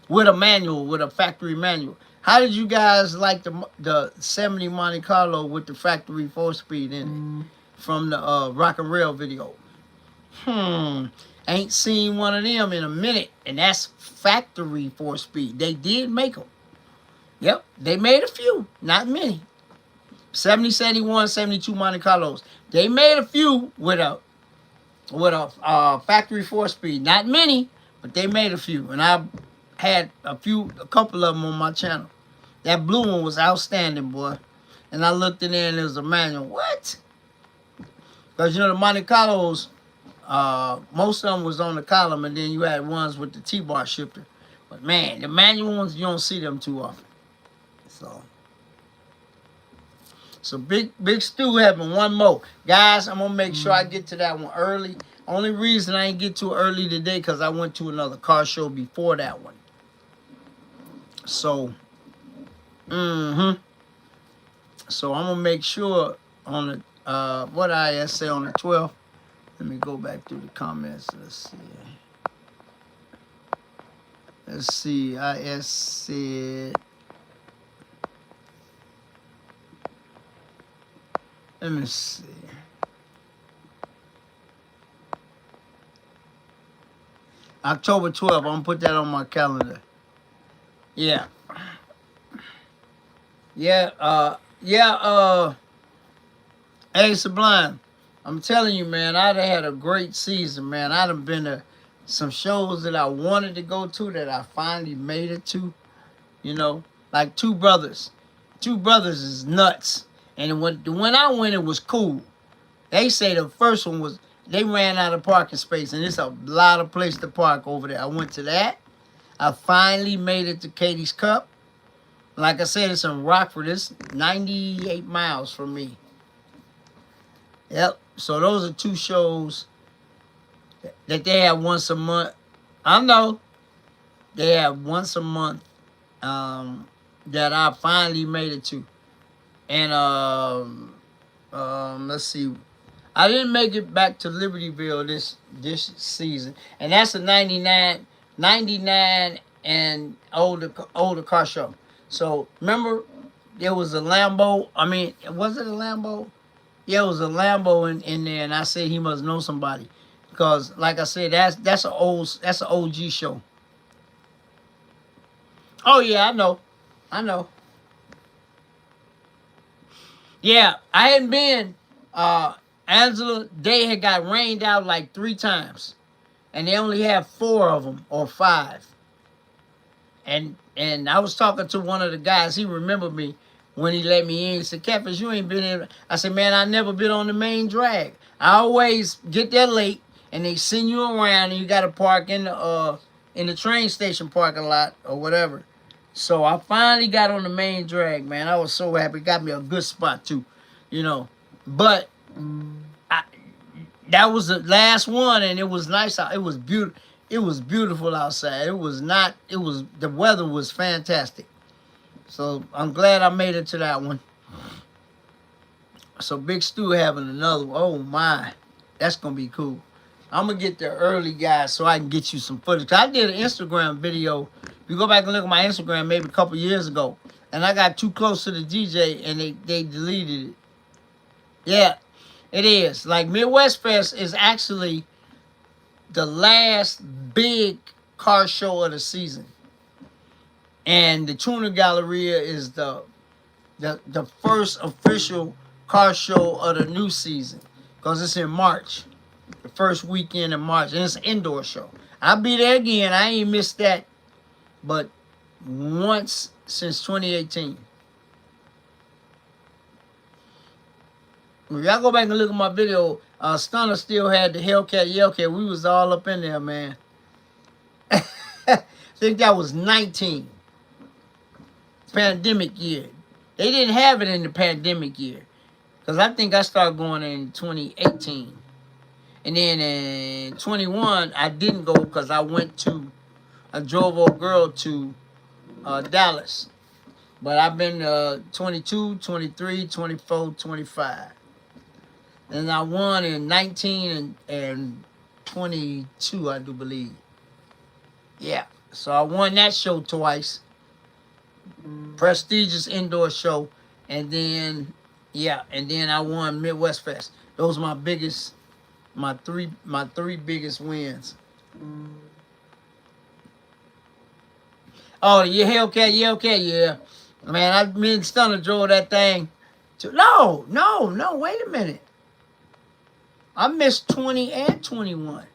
With a manual, with a factory manual. How did you guys like the 70 Monte Carlo with the factory 4-speed in it from the Rock and Rail video? Ain't seen one of them in a minute, and that's factory 4-speed. They did make them. Yep, they made a few, not many. 70, 71, 72 Monte Carlos. They made a few with a factory 4-speed. Not many, but they made a few, and I had a couple of them on my channel. That blue one was outstanding, boy. And I looked in there and there was a manual. What? Because, you know, the Monte Carlos, most of them was on the column, and then you had ones with the T-bar shifter. But, man, the manual ones, you don't see them too often. So Big Stu having one more. Guys, I'm going to make sure I get to that one early. Only reason I ain't get to it early today because I went to another car show before that one. So, So I'm going to make sure on the, what I say on the 12th. Let me go back through the comments. Let's see. I said, let me see. October 12th. I'm going to put that on my calendar. Yeah. Hey, Sublime. I'm telling you, man, I'd have had a great season, man. I'd have been to some shows that I wanted to go to that I finally made it to. You know, like two brothers. Two brothers is nuts. And when I went, it was cool. They say the first one was, they ran out of parking space, and it's a lot of place to park over there. I went to that. I finally made it to Katie's Cup. Like I said, it's in Rockford. It's 98 miles from me. Yep. So those are two shows that they have once a month. I know they have once a month that I finally made it to. And let's see. I didn't make it back to Libertyville this season. And that's a 99 and older car show. So remember, there was a Lambo. I mean, was it a Lambo? Yeah, it was a Lambo in there, and I said he must know somebody, because like I said, that's an OG show. Oh yeah, I know. Yeah, I hadn't been. Angela, they had got rained out like 3 times, and they only have 4 of them or 5. And I was talking to one of the guys. He remembered me when he let me in. He said, "Catfish, you ain't been in." I said, "Man, I never been on the main drag. I always get there late, and they send you around, and you got to park in the train station parking lot or whatever." So I finally got on the main drag, man. I was so happy. Got me a good spot too, you know. But that was the last one, and it was nice out. It was beautiful. It was beautiful outside. The weather was fantastic. So I'm glad I made it to that one. So Big Stu having another one. Oh my, that's gonna be cool. I'm gonna get there early, guys, so I can get you some footage. I did an Instagram video. If you go back and look at my Instagram maybe a couple years ago, and I got too close to the DJ and they deleted it. Yeah, it is. Like Midwest Fest is actually the last big car show of the season. And the Tuna Galleria is the first official car show of the new season, because it's in March, the first weekend in March, and it's an indoor show. I'll be there again. I ain't missed that, but once since 2018. If y'all go back and look at my video, Stunner still had the Hellcat Yellcat. We was all up in there, man. I think that was 19. Pandemic year. They didn't have it in the pandemic year, because I think I started going in 2018. And then in 21, I didn't go because I drove a girl to Dallas. But I've been 22, 23, 24, 25. And I won in 19 and 22, I do believe. Yeah. So I won that show twice. Prestigious indoor show. And then, yeah, and then I won Midwest Fest. Those are my three biggest wins. Oh, yeah, Hellcat, yeah. Man, me and Stunner drove that thing. No, wait a minute. I missed 20 and 21.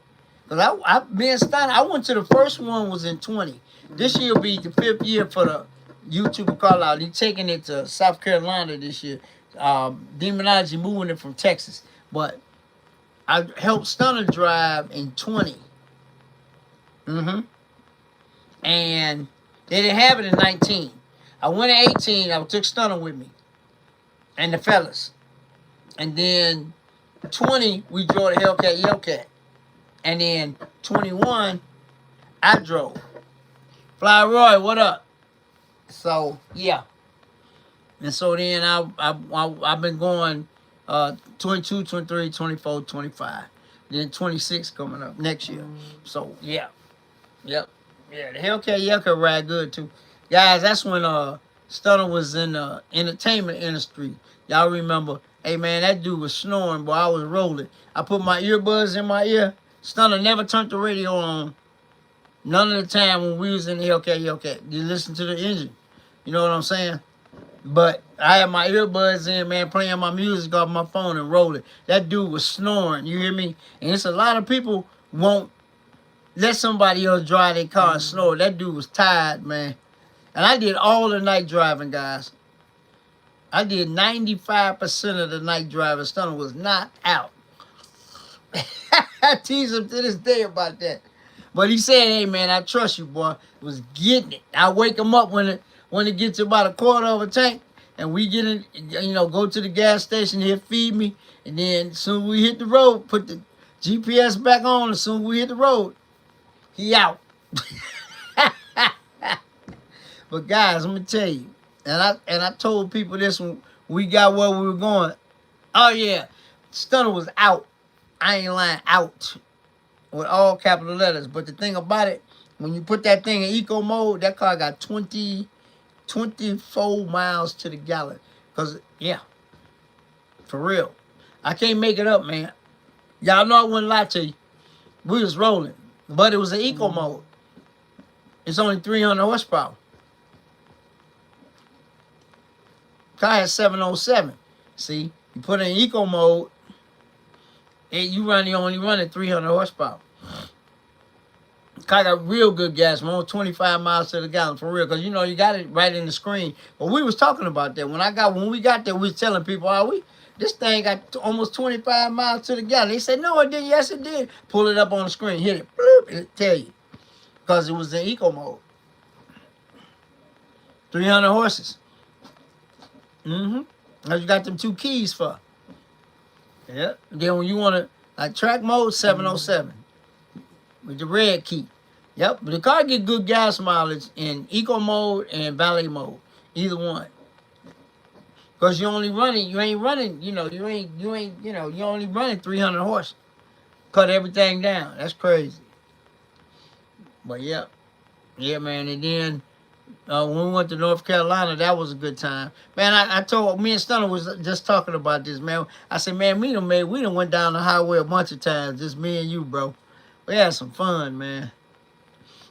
Because me and Stunner, I went to the first one was in 20. This year will be the 5th year for the YouTuber call out. He's taking it to South Carolina this year. Demonology moving it from Texas. But I helped Stunner drive in 20. And they didn't have it in 19. I went at 18. I took Stunner with me. And the fellas. And then 20, we drove the Hellcat Yellcat. And then 21, I drove. Fly Roy, what up? So, yeah. And so then I've been going 22, 23, 24, 25. Then 26 coming up next year. So, yeah. Yep. Yeah, the Hellcat Yellcat ride good, too. Guys, that's when Stunner was in the entertainment industry. Y'all remember, hey, man, that dude was snoring, boy. I was rolling. I put my earbuds in my ear. Stunner never turned the radio on. None of the time when we was in the Hellcat. You listen to the engine. You know what I'm saying? But I had my earbuds in, man, playing my music off my phone and rolling. That dude was snoring. You hear me? And it's a lot of people won't let somebody else drive their car and snore. That dude was tired, man. And I did all the night driving, guys. I did 95% of the night driving. Stunner was not out. I tease him to this day about that. But he said, hey, man, I trust you, boy. Was getting it. I wake him up when it gets about a quarter of a tank. And we get in, go to the gas station. He'll feed me. And then as soon as we hit the road, put the GPS back on. As soon as we hit the road, he out. But guys, let me tell you. And I told people this when we got where we were going. Oh, yeah. Stunner was out. I ain't lying, out. With all capital letters. But the thing about it, when you put that thing in eco mode, that car got 24 miles to the gallon. Because, yeah, for real. I can't make it up, man. Y'all know I wouldn't lie to you. We was rolling. But it was an eco mode. It's only 300 horsepower. Car has 707. See, you put it in eco mode, and you only running 300 horsepower. Car got real good gas, man. 25 miles to the gallon, for real. Because, you got it right in the screen. But we was talking about that. When we got there, we was telling people, this thing got almost 25 miles to the gallon. They said, no, it did. Yes, it did. Pull it up on the screen. Hit it. Bloop, and it tell you. Because it was in eco mode. 300 horses. That's you got them 2 keys for. Yeah. Then when you want to, like track mode, 707. With the red key. Yep. But the car get good gas mileage in eco mode and valet mode. Either one. Because you only running, you ain't running 300 horse. Cut everything down. That's crazy. But yeah. Yeah, man. And then when we went to North Carolina, that was a good time. Man, I told, me and Stunner was just talking about this, man. I said, man, we done went down the highway a bunch of times, just me and you, bro. We had some fun, man.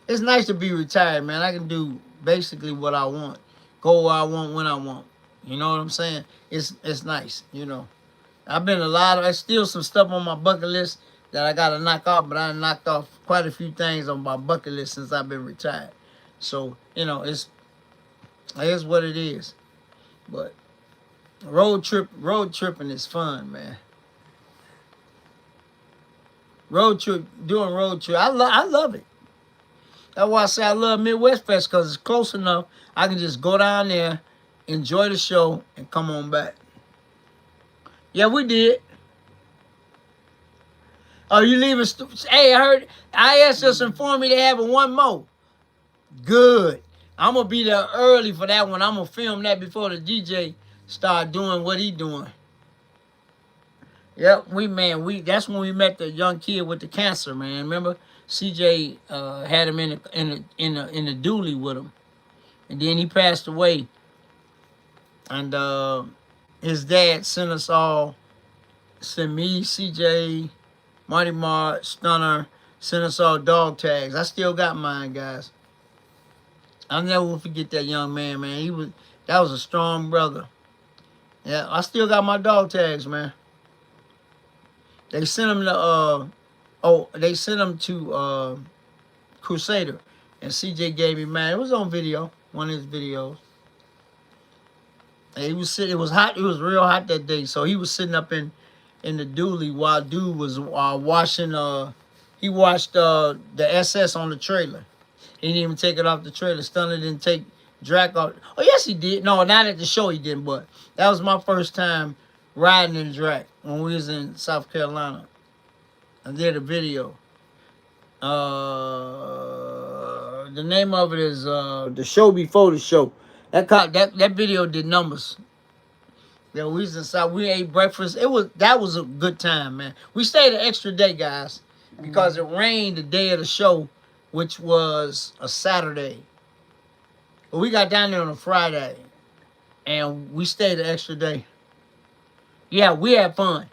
It's nice to be retired, man. I can do basically what I want. Go where I want, when I want. You know what I'm saying? It's nice, There's still some stuff on my bucket list that I got to knock off, but I knocked off quite a few things on my bucket list since I've been retired. So, it is what it is. But road tripping is fun, man. Doing road trip, I love it. That's why I say I love Midwest Fest, because it's close enough. I can just go down there, enjoy the show, and come on back. Yeah, we did. Oh, you leaving? Hey, I heard IS just informed me they having one more. Good. I'm going to be there early for that one. I'm going to film that before the DJ start doing what he doing. Yep, that's when we met the young kid with the cancer, man. Remember? CJ had him in the dually with him. And then he passed away. And his dad sent me, CJ, Marty Mart, Stunner, sent us all dog tags. I still got mine, guys. I'll never forget that young man, man. That was a strong brother. Yeah, I still got my dog tags, man. They sent him to Crusader, and CJ gave me mine. It was on video, one of his videos. And it was hot. It was real hot that day, so he was sitting up in the dually while dude was washing. He washed the SS on the trailer. He didn't even take it off the trailer. Stunner didn't take Drac off. Oh, yes, he did. No, not at the show he didn't, but that was my first time riding in Drac when we was in South Carolina. I did a video. The name of it is The Show Before the Show. That video did numbers. Yeah, we was inside. We ate breakfast. That was a good time, man. We stayed an extra day, guys, because it rained the day of the show, which was a Saturday. But we got down there on a Friday, and we stayed an extra day. Yeah, we had fun.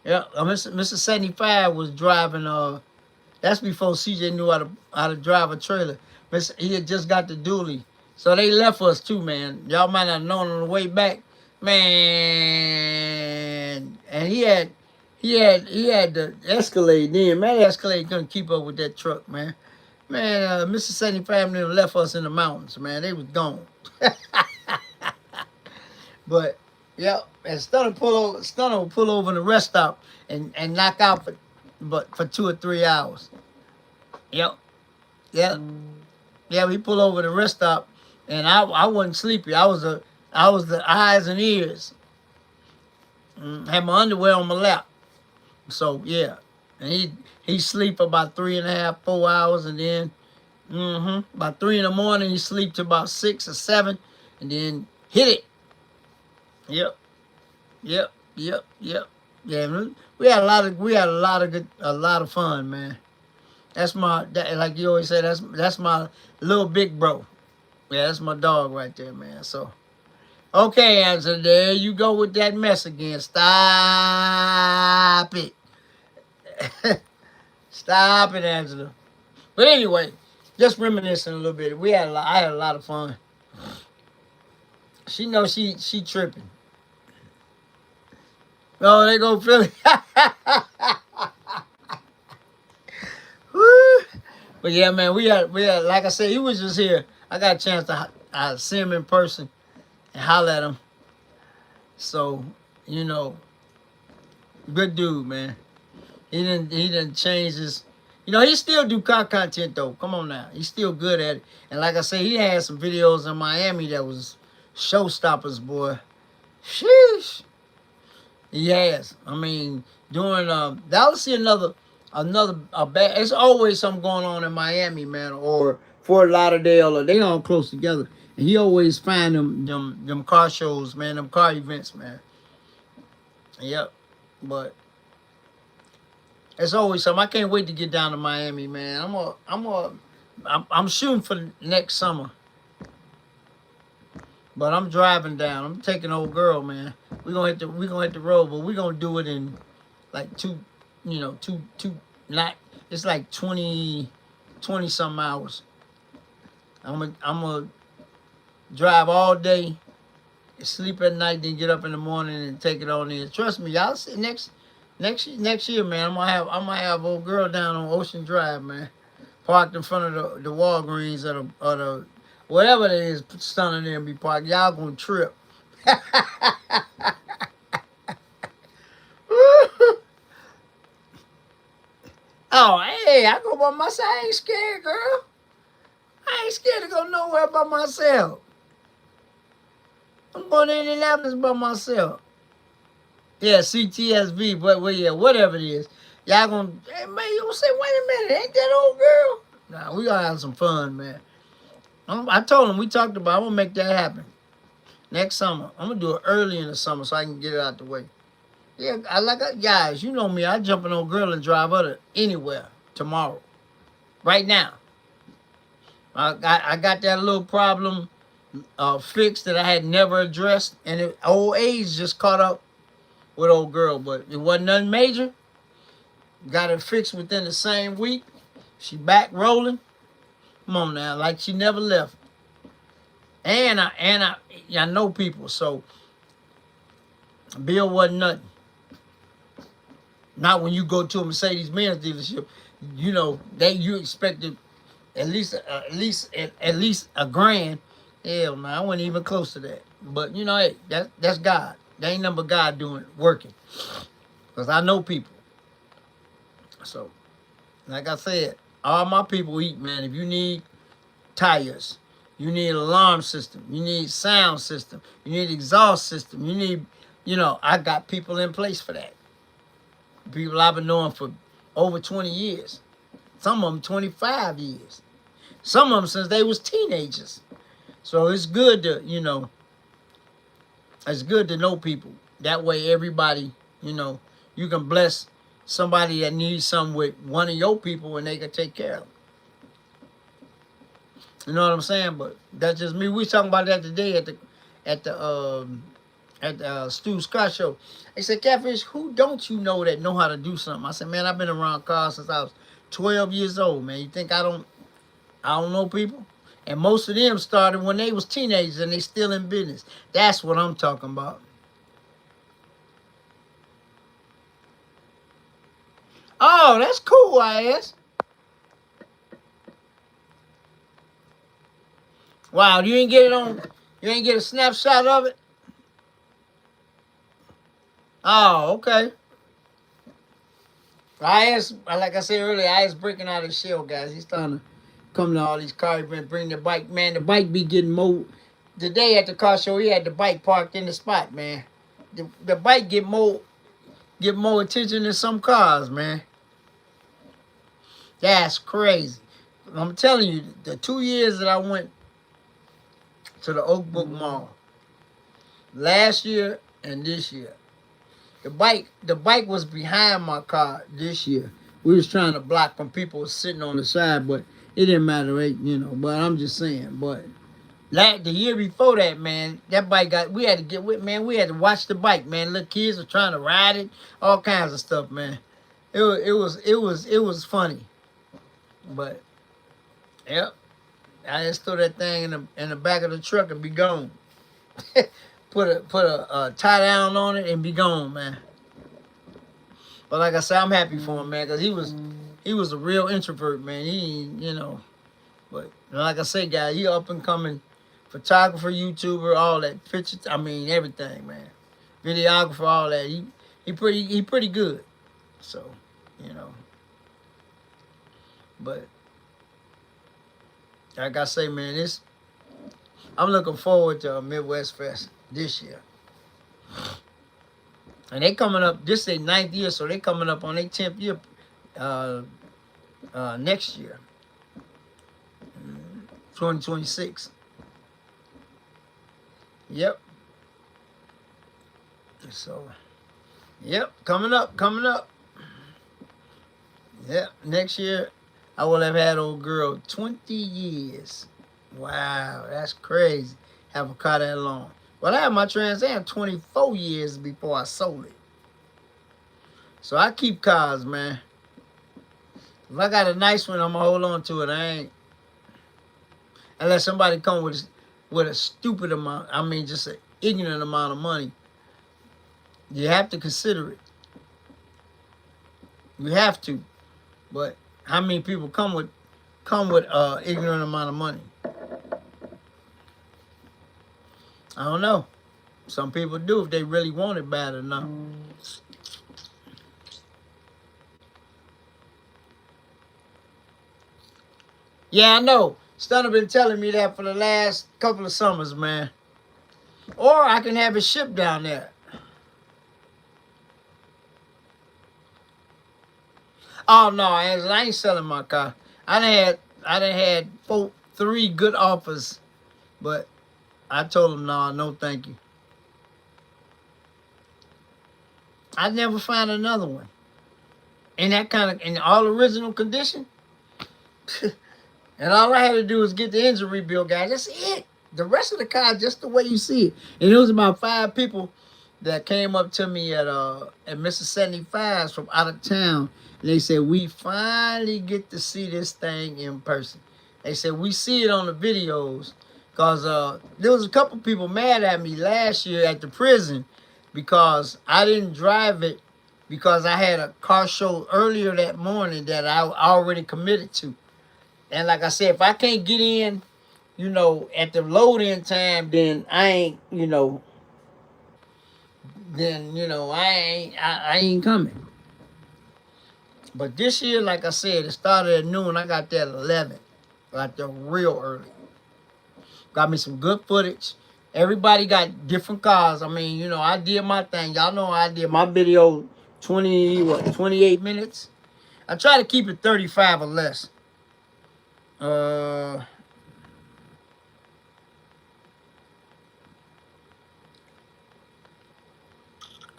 Yeah, Mr. 75 was driving. That's before CJ knew how to drive a trailer. He had just got the dually, so they left us too, man. Y'all might not have known on the way back, man. And he had the Escalade then. Man, Escalade couldn't keep up with that truck, man. Man, Mr. 75 them left us in the mountains, man. They was gone. But, yep, and Stunner would pull over in the rest stop and knock out for 2 or 3 hours. Yep, yep. Yeah, we pull over the rest stop, and I wasn't sleepy. I was the eyes and ears. Had my underwear on my lap. So yeah, and he sleep about 3.5, 4 hours, and then about 3 in the morning he sleep to about 6 or 7, and then hit it. Yep, yep, yep, yep. Yeah, we had a lot of fun, man. Like you always say, that's my little big bro. Yeah, that's my dog right there, man. So, okay, Angela, there you go with that mess again. Stop it. Stop it, Angela. But anyway, just reminiscing a little bit. I had a lot of fun. She knows she tripping. Oh, they go Philly. Woo. But yeah, man, we had like I said, he was just here. I got a chance to see him in person and holler at him. So, you know, good dude, man. He didn't change his. You know, he still do content though. Come on now, he's still good at it. And like I said, he had some videos in Miami that was showstoppers, boy. Sheesh. He has. I mean, doing that'll see another bad. It's always something going on in Miami, man, or Fort Lauderdale, or they all close together. And he always find them car shows, man, them car events, man. Yep. But it's always something. I can't wait to get down to Miami, man. I'm shooting for next summer. But I'm driving down. I'm taking old girl, man. We gonna hit the road, but we gonna do it in like two not. It's like 20 something hours. I'm gonna drive all day, sleep at night, then get up in the morning and take it on in. Trust me, y'all see next year, man. I might have old girl down on Ocean Drive, man, parked in front of the Walgreens or the whatever it is, standing there and be parked. Y'all gonna trip. Oh, hey, I go by myself. I ain't scared, girl. I ain't scared to go nowhere by myself. I'm going to Indianapolis by myself. Yeah, CTSV, but well, yeah, whatever it is. Y'all gonna, hey, man, you gonna say, wait a minute, ain't that old girl? Nah, we gonna have some fun, man. I told him, we talked about, I'm gonna make that happen. Next summer. I'm gonna do it early in the summer so I can get it out the way. Yeah, guys, you know me, I jump an old girl and drive her to anywhere tomorrow. Right now. I got that little problem fixed that I had never addressed, and old age just caught up with old girl, but it wasn't nothing major. Got it fixed within the same week. She back rolling. Come on now, like she never left. And I know people, so bill wasn't nothing. Not when you go to a Mercedes-Benz dealership, you know you expected at least a grand. Hell no, I wasn't even close to that. But you know, hey, that's God. There ain't nothing but God doing working. Cause I know people. So, like I said, all my people eat, man. If you need tires, you need alarm system, you need sound system, you need exhaust system, you need, I got people in place for that. People I've been knowing for over 20 years. Some of them 25 years. Some of them since they was teenagers. So it's good to, it's good to know people. That way everybody, you can bless somebody that needs something with one of your people and they can take care of them. You know what I'm saying? But that's just me. We was talking about that today at the Stu Scott show. They said, Catfish, who don't you know that know how to do something? I said, man, I've been around cars since I was 12 years old, man. You think I don't know people? And most of them started when they was teenagers and they still in business. That's what I'm talking about. Oh, that's cool, I asked. Wow, you ain't get it on. You ain't get a snapshot of it. Oh, okay. I asked, like I said earlier, I asked breaking out his shell, guys. He's trying to come to all these car events, bring the bike. Man, the bike be getting more. Today at the car show, he had the bike parked in the spot, man. The bike get more attention than some cars, man. That's crazy. I'm telling you, the 2 years that I went to the Oak Brook Mall, last year and this year, the bike was behind my car this year. We was trying to block from people sitting on the side, but it didn't matter, right? But I'm just saying, but the year before that, man, that bike we had to get with, man. We had to watch the bike, man. Little kids were trying to ride it, all kinds of stuff, man. It was funny, but yep. I just throw that thing in the back of the truck and be gone. put a tie down on it and be gone, man. But like I said, I'm happy for him, man, because he was a real introvert, man. But like I said, guys, he up and coming photographer, YouTuber, all that pictures. I mean, everything, man. Videographer, all that. He pretty good. So, but like I say, man, I'm looking forward to Midwest Fest this year. And they coming up, this is their 9th year, so they coming up on their 10th year next year, 2026. Yep. So, yep, coming up. Yep, next year, I will have had old girl 20 years. Wow, that's crazy. Have a car that long. Well, I had my Trans Am 24 years before I sold it. So I keep cars, man. If I got a nice one, I'm going to hold on to it. I ain't. Unless somebody come with a stupid amount, I mean just an ignorant amount of money. You have to consider it. You have to. But how many people come with ignorant amount of money? I don't know. Some people do if they really want it bad enough. Yeah, I know. Stunner been telling me that for the last couple of summers, man. Or I can have it shipped down there. Oh no, I ain't selling my car. I done had three good offers, but I told them no, thank you. I'd never find another one in that in all original condition. And all I had to do was get the engine rebuilt, guys. That's it. The rest of the car, just the way you see it. And it was about 5 people that came up to me at Mr. 75's from out of town. And they said, we finally get to see this thing in person. They said, we see it on the videos. Because there was a couple people mad at me last year at the prison because I didn't drive it because I had a car show earlier that morning that I already committed to. And like I said, if I can't get in, at the load-in time, then I ain't, I ain't coming. But this year, like I said, it started at noon. I got there at 11. Got there real early. Got me some good footage. Everybody got different cars. I mean, I did my thing. Y'all know I did my video 28 minutes. I try to keep it 35 or less.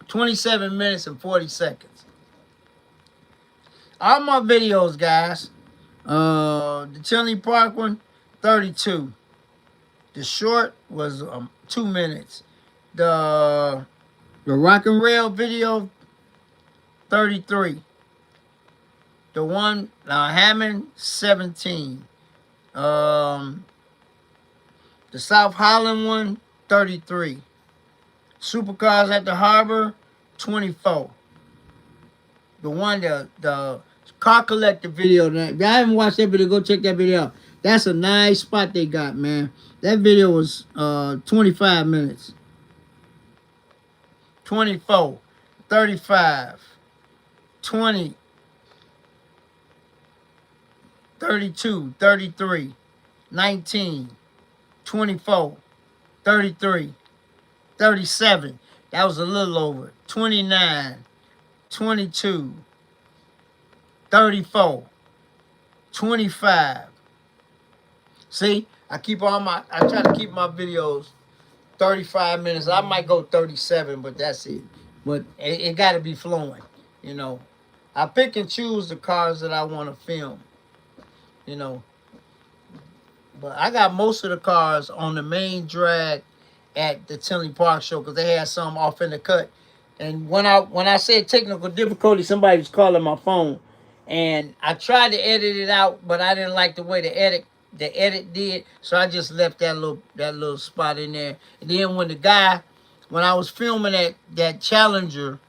27 minutes and 40 seconds. All my videos, guys. The Tinley Park one, 32. The short was 2 minutes. The Rock and Rail video, 33. The one Hammond, 17. The South Holland one, 33. Supercars at the Harbor, 24. The one, the Car Collector video. If y'all haven't watched that video, go check that video out. That's a nice spot they got, man. That video was 25 minutes. 24, 35, 20, 32, 33, 19, 24, 33, 37. That was a little over. 29, 22, 34, 25. See, I try to keep my videos 35 minutes. I might go 37, but that's it. But it got to be flowing, you know. I pick and choose the cars that I want to film, you know. But I got most of the cars on the main drag at the Tinley Park show because they had some off in the cut. And when I said technical difficulty, somebody was calling my phone, and I tried to edit it out, but I didn't like the way the edit did, so I just left that little spot in there. And then when I was filming that Challenger,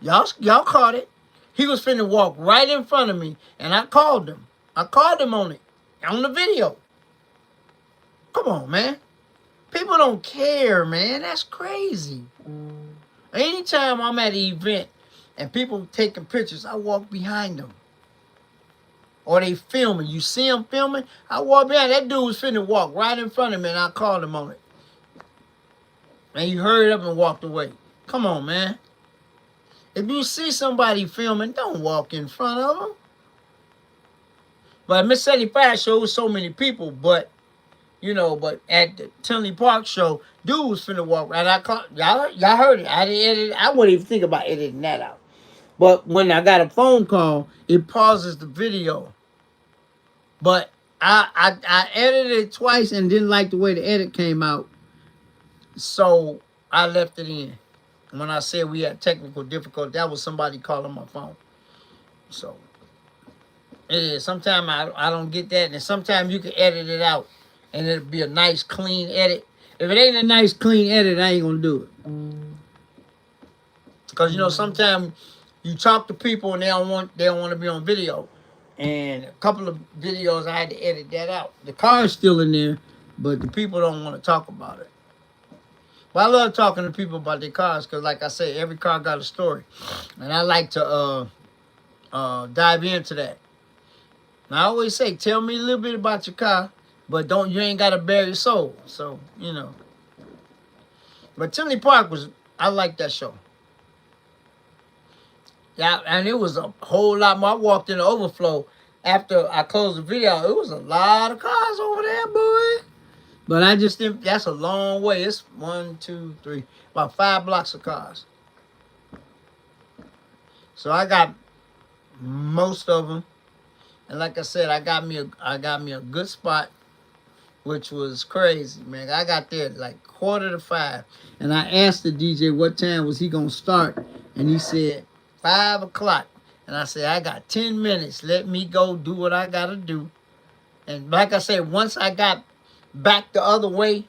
y'all caught it. He was finna walk right in front of me, and I called him. I called him on the video. Come on, man. People don't care, man. That's crazy. Anytime I'm at an event and people taking pictures, I walk behind them. Or they filming. You see them filming, I walk behind. That dude was finna walk right in front of me, and I called him on it. And he hurried up and walked away. Come on, man. If you see somebody filming, don't walk in front of them. But Miss 75 show was so many people, but at the Tinley Park show, dude was finna walk right. I caught y'all heard it. I didn't edit it. I wouldn't even think about editing that out. But when I got a phone call, it pauses the video. But I edited it twice and didn't like the way the edit came out, so I left it in. When I said we had technical difficulty, that was somebody calling my phone. So it is. Sometimes I don't get that, and sometimes you can edit it out, and it'll be a nice clean edit. If it ain't a nice clean edit, I ain't gonna do it. Because sometimes you talk to people and they don't want to be on video. And a couple of videos I had to edit that out. The car's still in there, but the people don't want to talk about it. But I love talking to people about their cars because, like I said, every car got a story, and I like to dive into that. And I always say, tell me a little bit about your car, but you ain't got to bare your soul. So But Tinley Park I like that show. Yeah, and it was a whole lot more. I walked in the overflow after I closed the video. It was a lot of cars over there, boy. But I just think that's a long way. It's 1, 2, 3, about 5 blocks of cars. So I got most of them, and like I said, I got me a good spot, which was crazy, man. I got there like 4:45, and I asked the DJ what time was he gonna start, and he said 5 o'clock. And I said, I got 10 minutes. Let me go do what I gotta do. And like I said, once I got back the other way,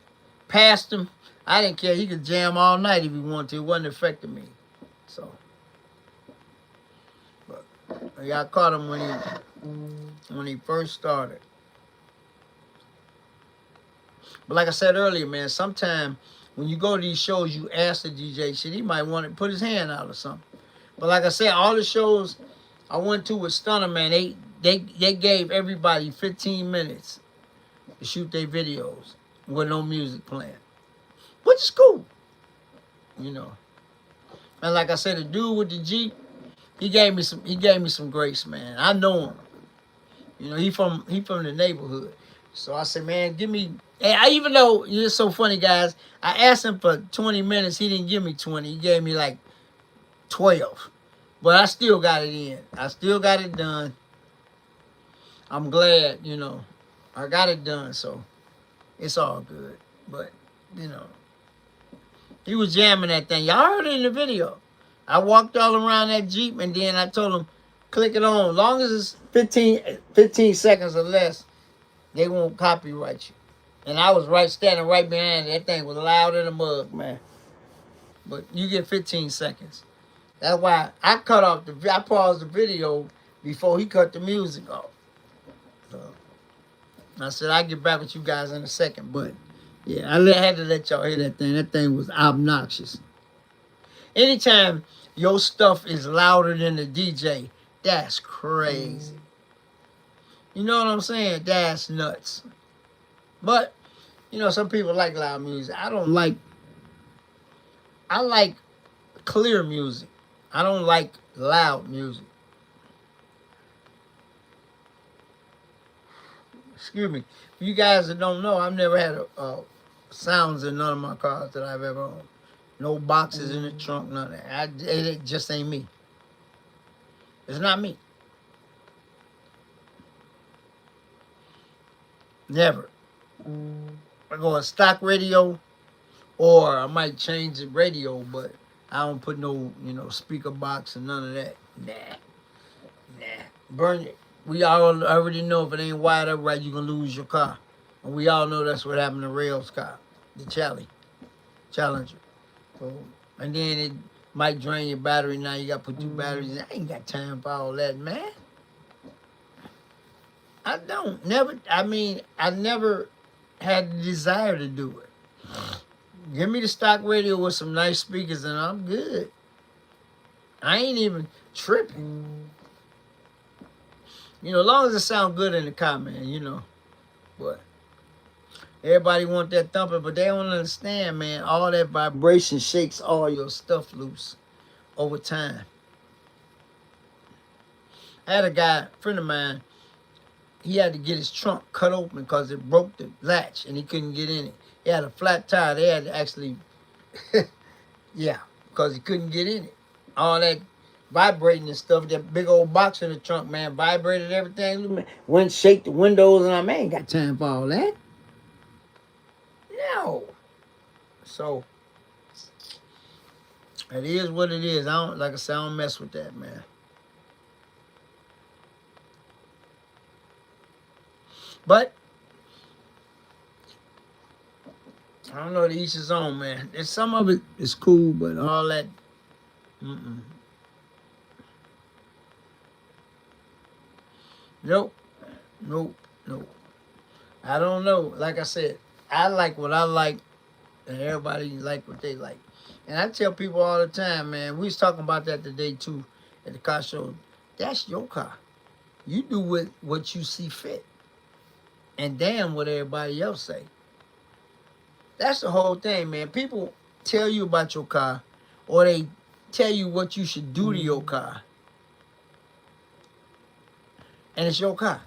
past him, I didn't care. He could jam all night if he wanted to. It wasn't affecting me. So, but y'all caught him when he first started. But like I said earlier, man, sometimes when you go to these shows, you ask the DJ shit. He might want to put his hand out or something. But like I said, all the shows I went to with Stunner, man, they gave everybody 15 minutes to shoot their videos with no music playing, which is cool, And like I said, the dude with the Jeep, he gave me some grace, man. I know him. He from the neighborhood. So I said, man, give me. And even though it's so funny, guys, I asked him for 20 minutes. He didn't give me 20. He gave me like 12. But I still got it in. I still got it done. I'm glad, I got it done. So it's all good. But, he was jamming that thing. Y'all heard it in the video. I walked all around that Jeep, and then I told him, click it on. As long as it's 15 seconds or less, they won't copyright you. And I was standing right behind it. That thing was loud in the mug, man. But you get 15 seconds. That's why I paused the video before he cut the music off. So I said I'll get back with you guys in a second, but yeah, had to let y'all hear that thing. That thing was obnoxious. Anytime your stuff is louder than the DJ, that's crazy. You know what I'm saying? That's nuts. But, you know, some people like loud music. I don't like, I like clear music. I don't like loud music. Excuse me. For you guys that don't know, I've never had sounds in none of my cars that I've ever owned. No boxes in the trunk, none of that. It just ain't me. It's not me. Never. I go a stock radio, or I might change the radio, but I don't put no, you know, speaker box and none of that. Nah. Burn it. We all already know if it ain't wired up right, you're going to lose your car. And we all know that's what happened to Rail's car, the Challenger. So, and then it might drain your battery. Now you got to put two batteries in. I ain't got time for all that, man. I don't. I never had the desire to do it. Give me the stock radio with some nice speakers and I'm good. I ain't even tripping. You know, as long as it sounds good in the car, man, you know. But everybody want that thumping, but they don't understand, man. All that vibration shakes all your stuff loose over time. I had a friend of mine, he had to get his trunk cut open because it broke the latch and he couldn't get in it. He had a flat tire. They had to actually, yeah, because he couldn't get in it. All that vibrating and stuff, that big old box in the trunk, man, vibrated everything. Went shake the windows and I ain't got time for all that. No. So, it is what it is. Like I said, I don't mess with that, man. But I don't know, to each his own, man. And some of it is cool, but all that, Nope. I don't know. Like I said, I like what I like, and everybody like what they like. And I tell people all the time, man, we was talking about that today, too, at the car show. That's your car. You do with what you see fit. And damn what everybody else say. That's the whole thing, man. People tell you about your car, or they tell you what you should do to your car. And it's your car.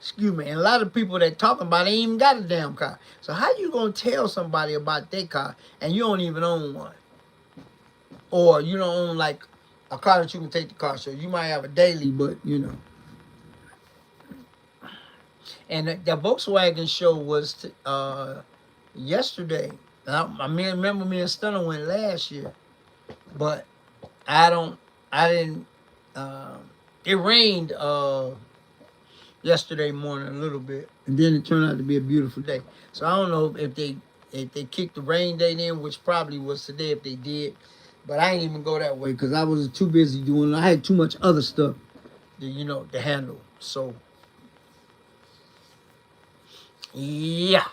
Excuse me. And a lot of people that talking about it ain't even got a damn car. So how you going to tell somebody about their car and you don't even own one? Or you don't own like a car that you can take to car show. You might have a daily, but you know. And the Volkswagen show was yesterday. I remember me and Stunner went last year, but I didn't. It rained yesterday morning a little bit, and then it turned out to be a beautiful day. So I don't know if they kicked the rain date in, which probably was today if they did, but I didn't even go that way because I was too busy doing. I had too much other stuff, to handle. So. Yeah.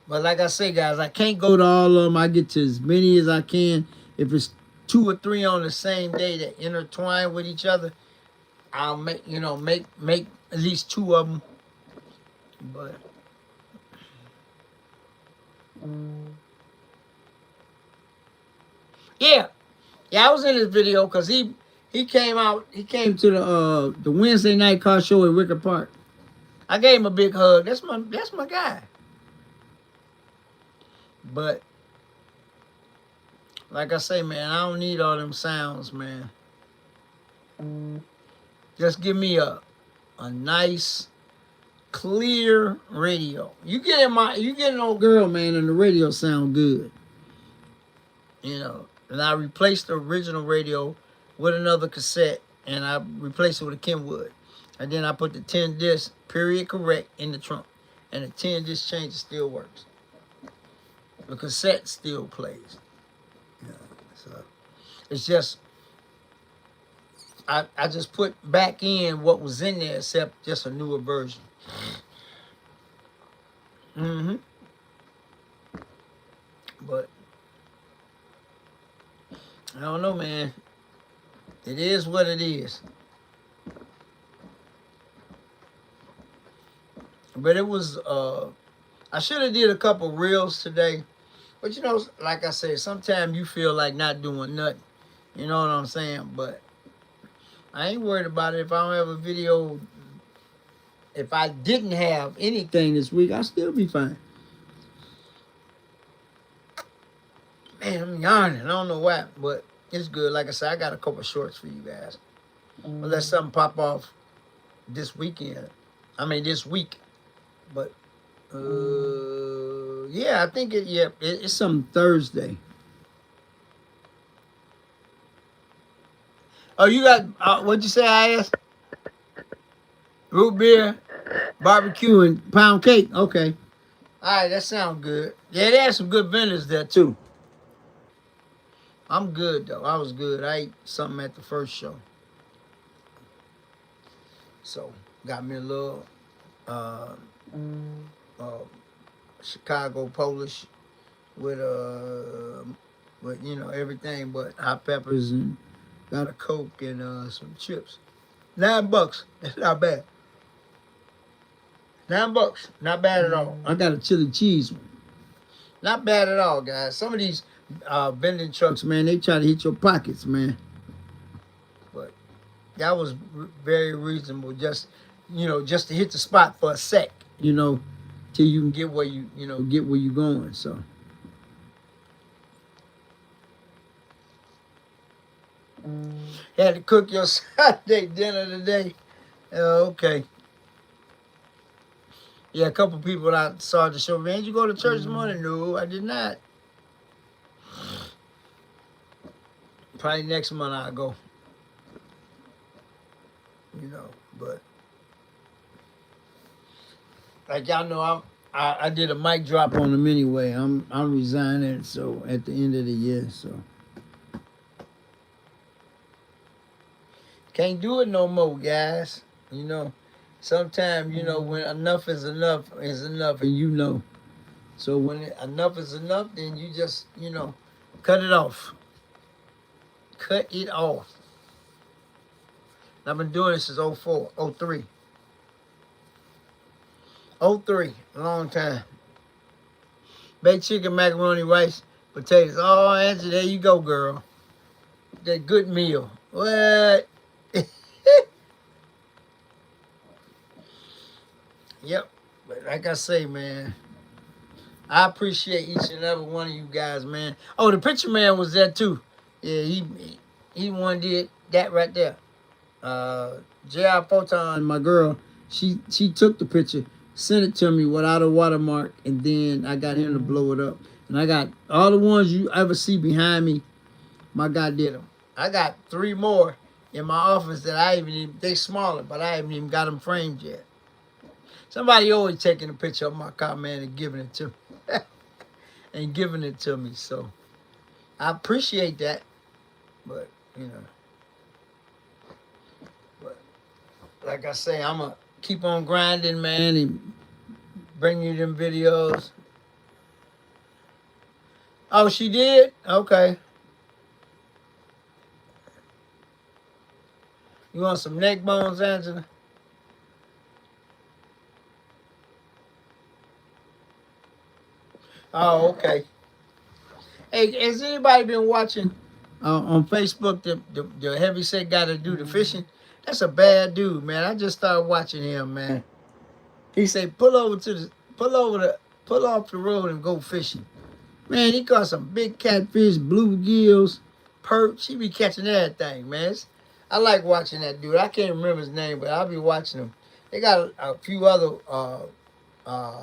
But like I say, guys, I can't go to all of them. I get to as many as I can. If it's 2 or 3 on the same day that intertwine with each other, I'll make at least 2 of them. But yeah, I was in this video because he came to the Wednesday night car show at Wicker Park. I gave him a big hug. That's my guy. But like I say, man, I don't need all them sounds, man. Just give me a nice, clear radio. You get an old girl, man, and the radio sound good. And I replaced the original radio with another cassette, and I replaced it with a Kenwood. And then I put the 10 disc, period correct, in the trunk. And the 10 disc changer still works. The cassette still plays. So it's just I just put back in what was in there, except just a newer version. Mm-hmm. But I don't know, man. It is what it is. But it was I should have did a couple reels today. But you know, like I said, sometimes you feel like not doing nothing. You know what I'm saying? But I ain't worried about it. If I don't have a video, if I didn't have anything this week, I'll still be fine. Man, I'm yawning. I don't know why, but it's good. Like I said, I got a couple shorts for you guys. Unless something pop off this weekend. I mean, this week. But, yeah, I think it's some Thursday. Oh, you got, what'd you say I asked? Root beer, barbecue, and pound cake. Okay. All right, that sounds good. Yeah, they had some good vendors there, too. I'm good, though. I was good. I ate something at the first show. So, got me a little uh, Chicago Polish with you know, everything but hot peppers, and got a Coke and some chips. $9. That's not bad. $9. Not bad at all. I got a chili cheese one. Not bad at all, guys. Some of these vending trucks, man, they try to hit your pockets, man. But that was very reasonable. Just, you know, just to hit the spot for a sec, you know, till you can get where get where you're going. So. Had to cook your Saturday dinner today. Okay. Yeah, a couple people I saw at the show. Man, did you go to church this morning? No, I did not. Probably next month I'll go. You know, but like y'all know, I did a mic drop on them anyway. I'm resigning, so at the end of the year, so can't do it no more, guys. You know, sometimes you know when enough is enough, and you know. So when enough is enough, then you just cut it off. Cut it off. I've been doing this since 04, 03. 03, a long time. Baked chicken, macaroni, rice, potatoes. Oh, Angie, there you go, girl. That good meal. What? Yep. But like I say, man, I appreciate each and every one of you guys, man. Oh, the picture man was there too. Yeah, he one did that right there. J.R. Photon, my girl, she took the picture, sent it to me without a watermark, and then I got him to blow it up. And I got all the ones you ever see behind me, my guy did them. I got 3 more in my office that they smaller, but I haven't even got them framed yet. Somebody always taking a picture of my car, man, and giving it to me. So I appreciate that, but but like I say, I'm gonna keep on grinding, man, and bring you them videos. Oh, she did? Okay. You want some neck bones, Angela? Oh, okay. Hey, has anybody been watching on Facebook the heavyset guy that do the fishing? That's a bad dude, man. I just started watching him, man. He said, pull off the road and go fishing. Man, he caught some big catfish, bluegills, perch. He be catching everything, man. I like watching that dude. I can't remember his name, but I'll be watching him. They got a few other.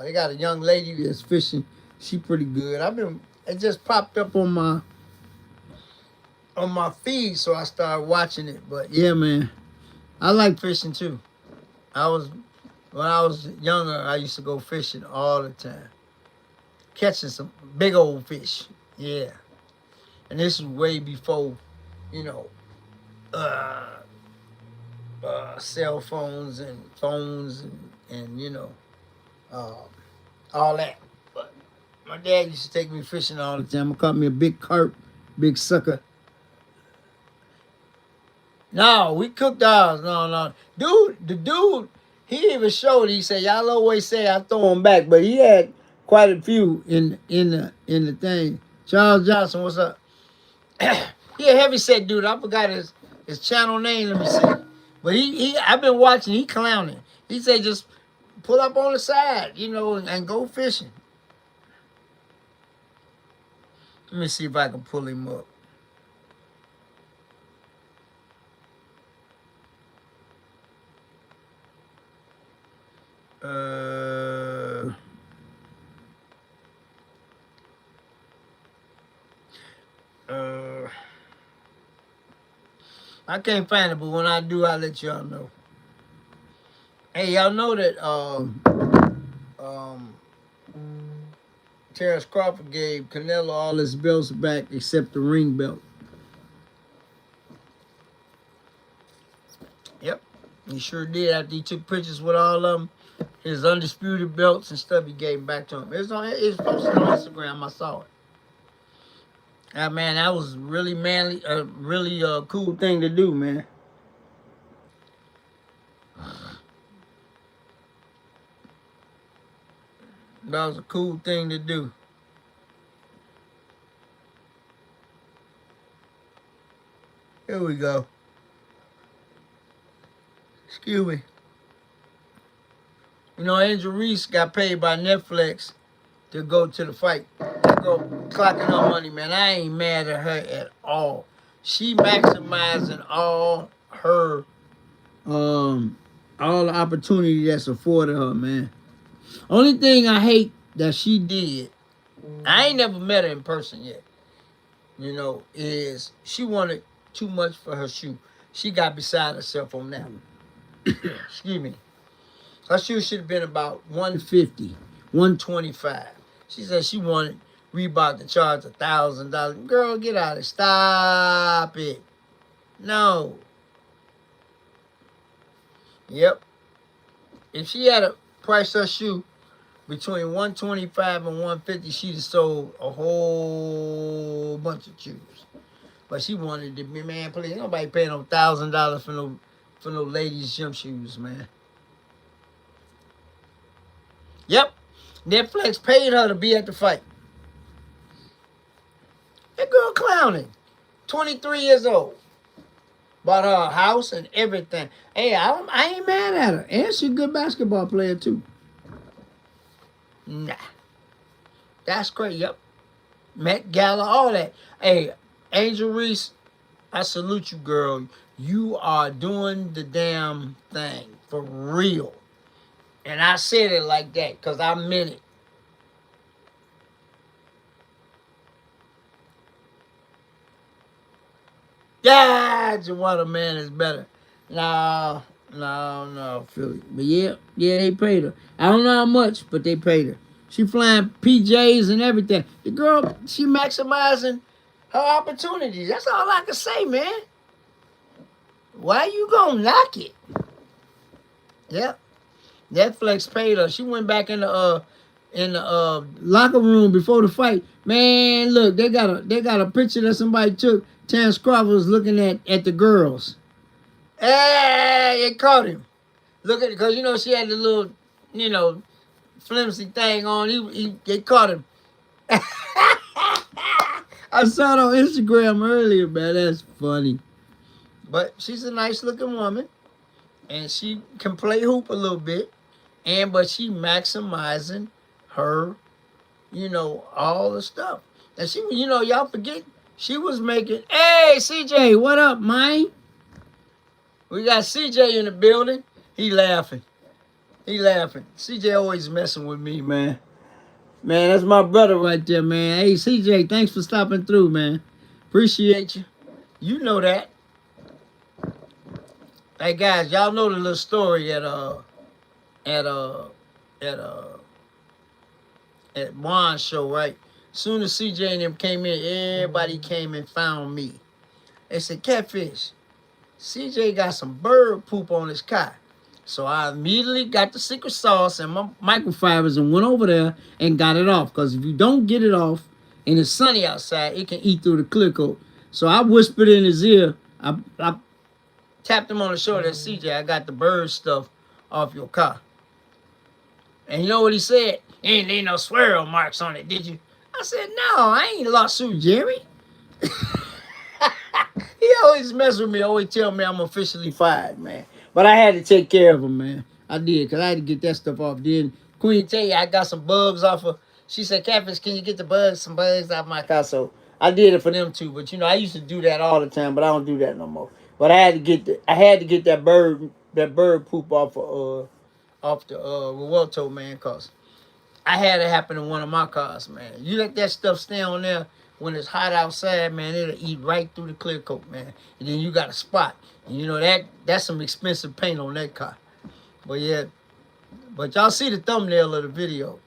They got a young lady that's fishing. She pretty good. It just popped up on my feed, so I started watching it. But yeah, man, I like fishing too. When I was younger, I used to go fishing all the time, catching some big old fish. Yeah, and this was way before, you know, cell phones and phones and you know, all that. But my dad used to take me fishing all the time. I caught me a big carp, big sucker. No, we cooked ours. No. The dude, he even showed, he said, y'all always say I throw them back, but he had quite a few in the thing. Charles Johnson, what's up? He a heavy set dude. I forgot his channel name, let me see. But he I've been watching, he clowning. He said just pull up on the side, you know, and go fishing. Let me see if I can pull him up. I can't find it, but when I do, I'll let y'all know. Hey, y'all know that Terrence Crawford gave Canelo all his belts back except the ring belt. Yep, he sure did. After he took pictures with all of them, his undisputed belts and stuff, he gave back to him. It's posted on Instagram. I saw it. Man, that was really manly, really cool thing to do, man. That was a cool thing to do. Here we go. Excuse me. You know, Angel Reese got paid by Netflix to go to the fight. Go clocking her money, man. I ain't mad at her at all. She maximizing all the opportunity that's afforded her, man. Only thing I hate that she did, I ain't never met her in person yet, you know, is she wanted too much for her shoe. She got beside herself on that one. Excuse me. Her shoe should have been about $150, $125. She said she wanted Reebok to charge $1,000. Girl, get out of it. Stop it. No. Yep. If she had to price her shoe between $125 and $150, she'd have sold a whole bunch of shoes. But she wanted to be, man, please, nobody paying no $1,000 for no ladies' gym shoes, man. Yep. Netflix paid her to be at the fight. That girl clowning. 23 years old. Bought her a house and everything. Hey, I ain't mad at her. And she's a good basketball player, too. Nah. That's crazy. Yep. Met Gala, all that. Hey, Angel Reese, I salute you, girl. You are doing the damn thing. For real. And I said it like that because I meant it. Yeah, Juwanna, man, is better. No, Philly. But yeah, they paid her. I don't know how much, but they paid her. She flying PJs and everything. The girl, she maximizing her opportunities. That's all I can say, man. Why you gonna knock it? Yep. Netflix paid her. She went back in the locker room before the fight. Man, look, they got a picture that somebody took. Terrence Crawford was looking at the girls. Hey, they caught him. Look at it, because, you know, she had the little, you know, flimsy thing on. They caught him. I saw it on Instagram earlier, man. That's funny. But she's a nice looking woman. And she can play hoop a little bit. But she maximizing her, you know, all the stuff. And she, you know, y'all forget, she was making, hey, CJ, what up, man? We got CJ in the building. He laughing. CJ always messing with me, man. Man, that's my brother right there, man. Hey, CJ, thanks for stopping through, man. Appreciate you. You know that. Hey, guys, y'all know the little story at Juan's show, right? Soon as CJ and them came in, everybody came and found me. They said, Catfish, CJ got some bird poop on his car. So I immediately got the secret sauce and my microfibers and went over there and got it off. Because if you don't get it off and it's sunny outside, it can eat through the clear coat. So I whispered in his ear. I tapped him on the shoulder and said, CJ, I got the bird stuff off your car. And you know what he said? You ain't leave no swirl marks on it, did you? I said, no, I ain't lawsuit Jerry. He always mess with me, always tell me I'm officially fired, man. But I had to take care of him, man. I did, because I had to get that stuff off. Then Queen tell you I got some bugs off of. She said, Catfish, can you get some bugs off my car? So I did it for them too. But you know, I used to do that all the time, but I don't do that no more. But I had to get that bird poop off the Revuelto, man, cause I had it happen in one of my cars, man. You let that stuff stay on there when it's hot outside, man, it'll eat right through the clear coat, man. And then you got a spot. And you know that's some expensive paint on that car. But yeah, but y'all see the thumbnail of the video.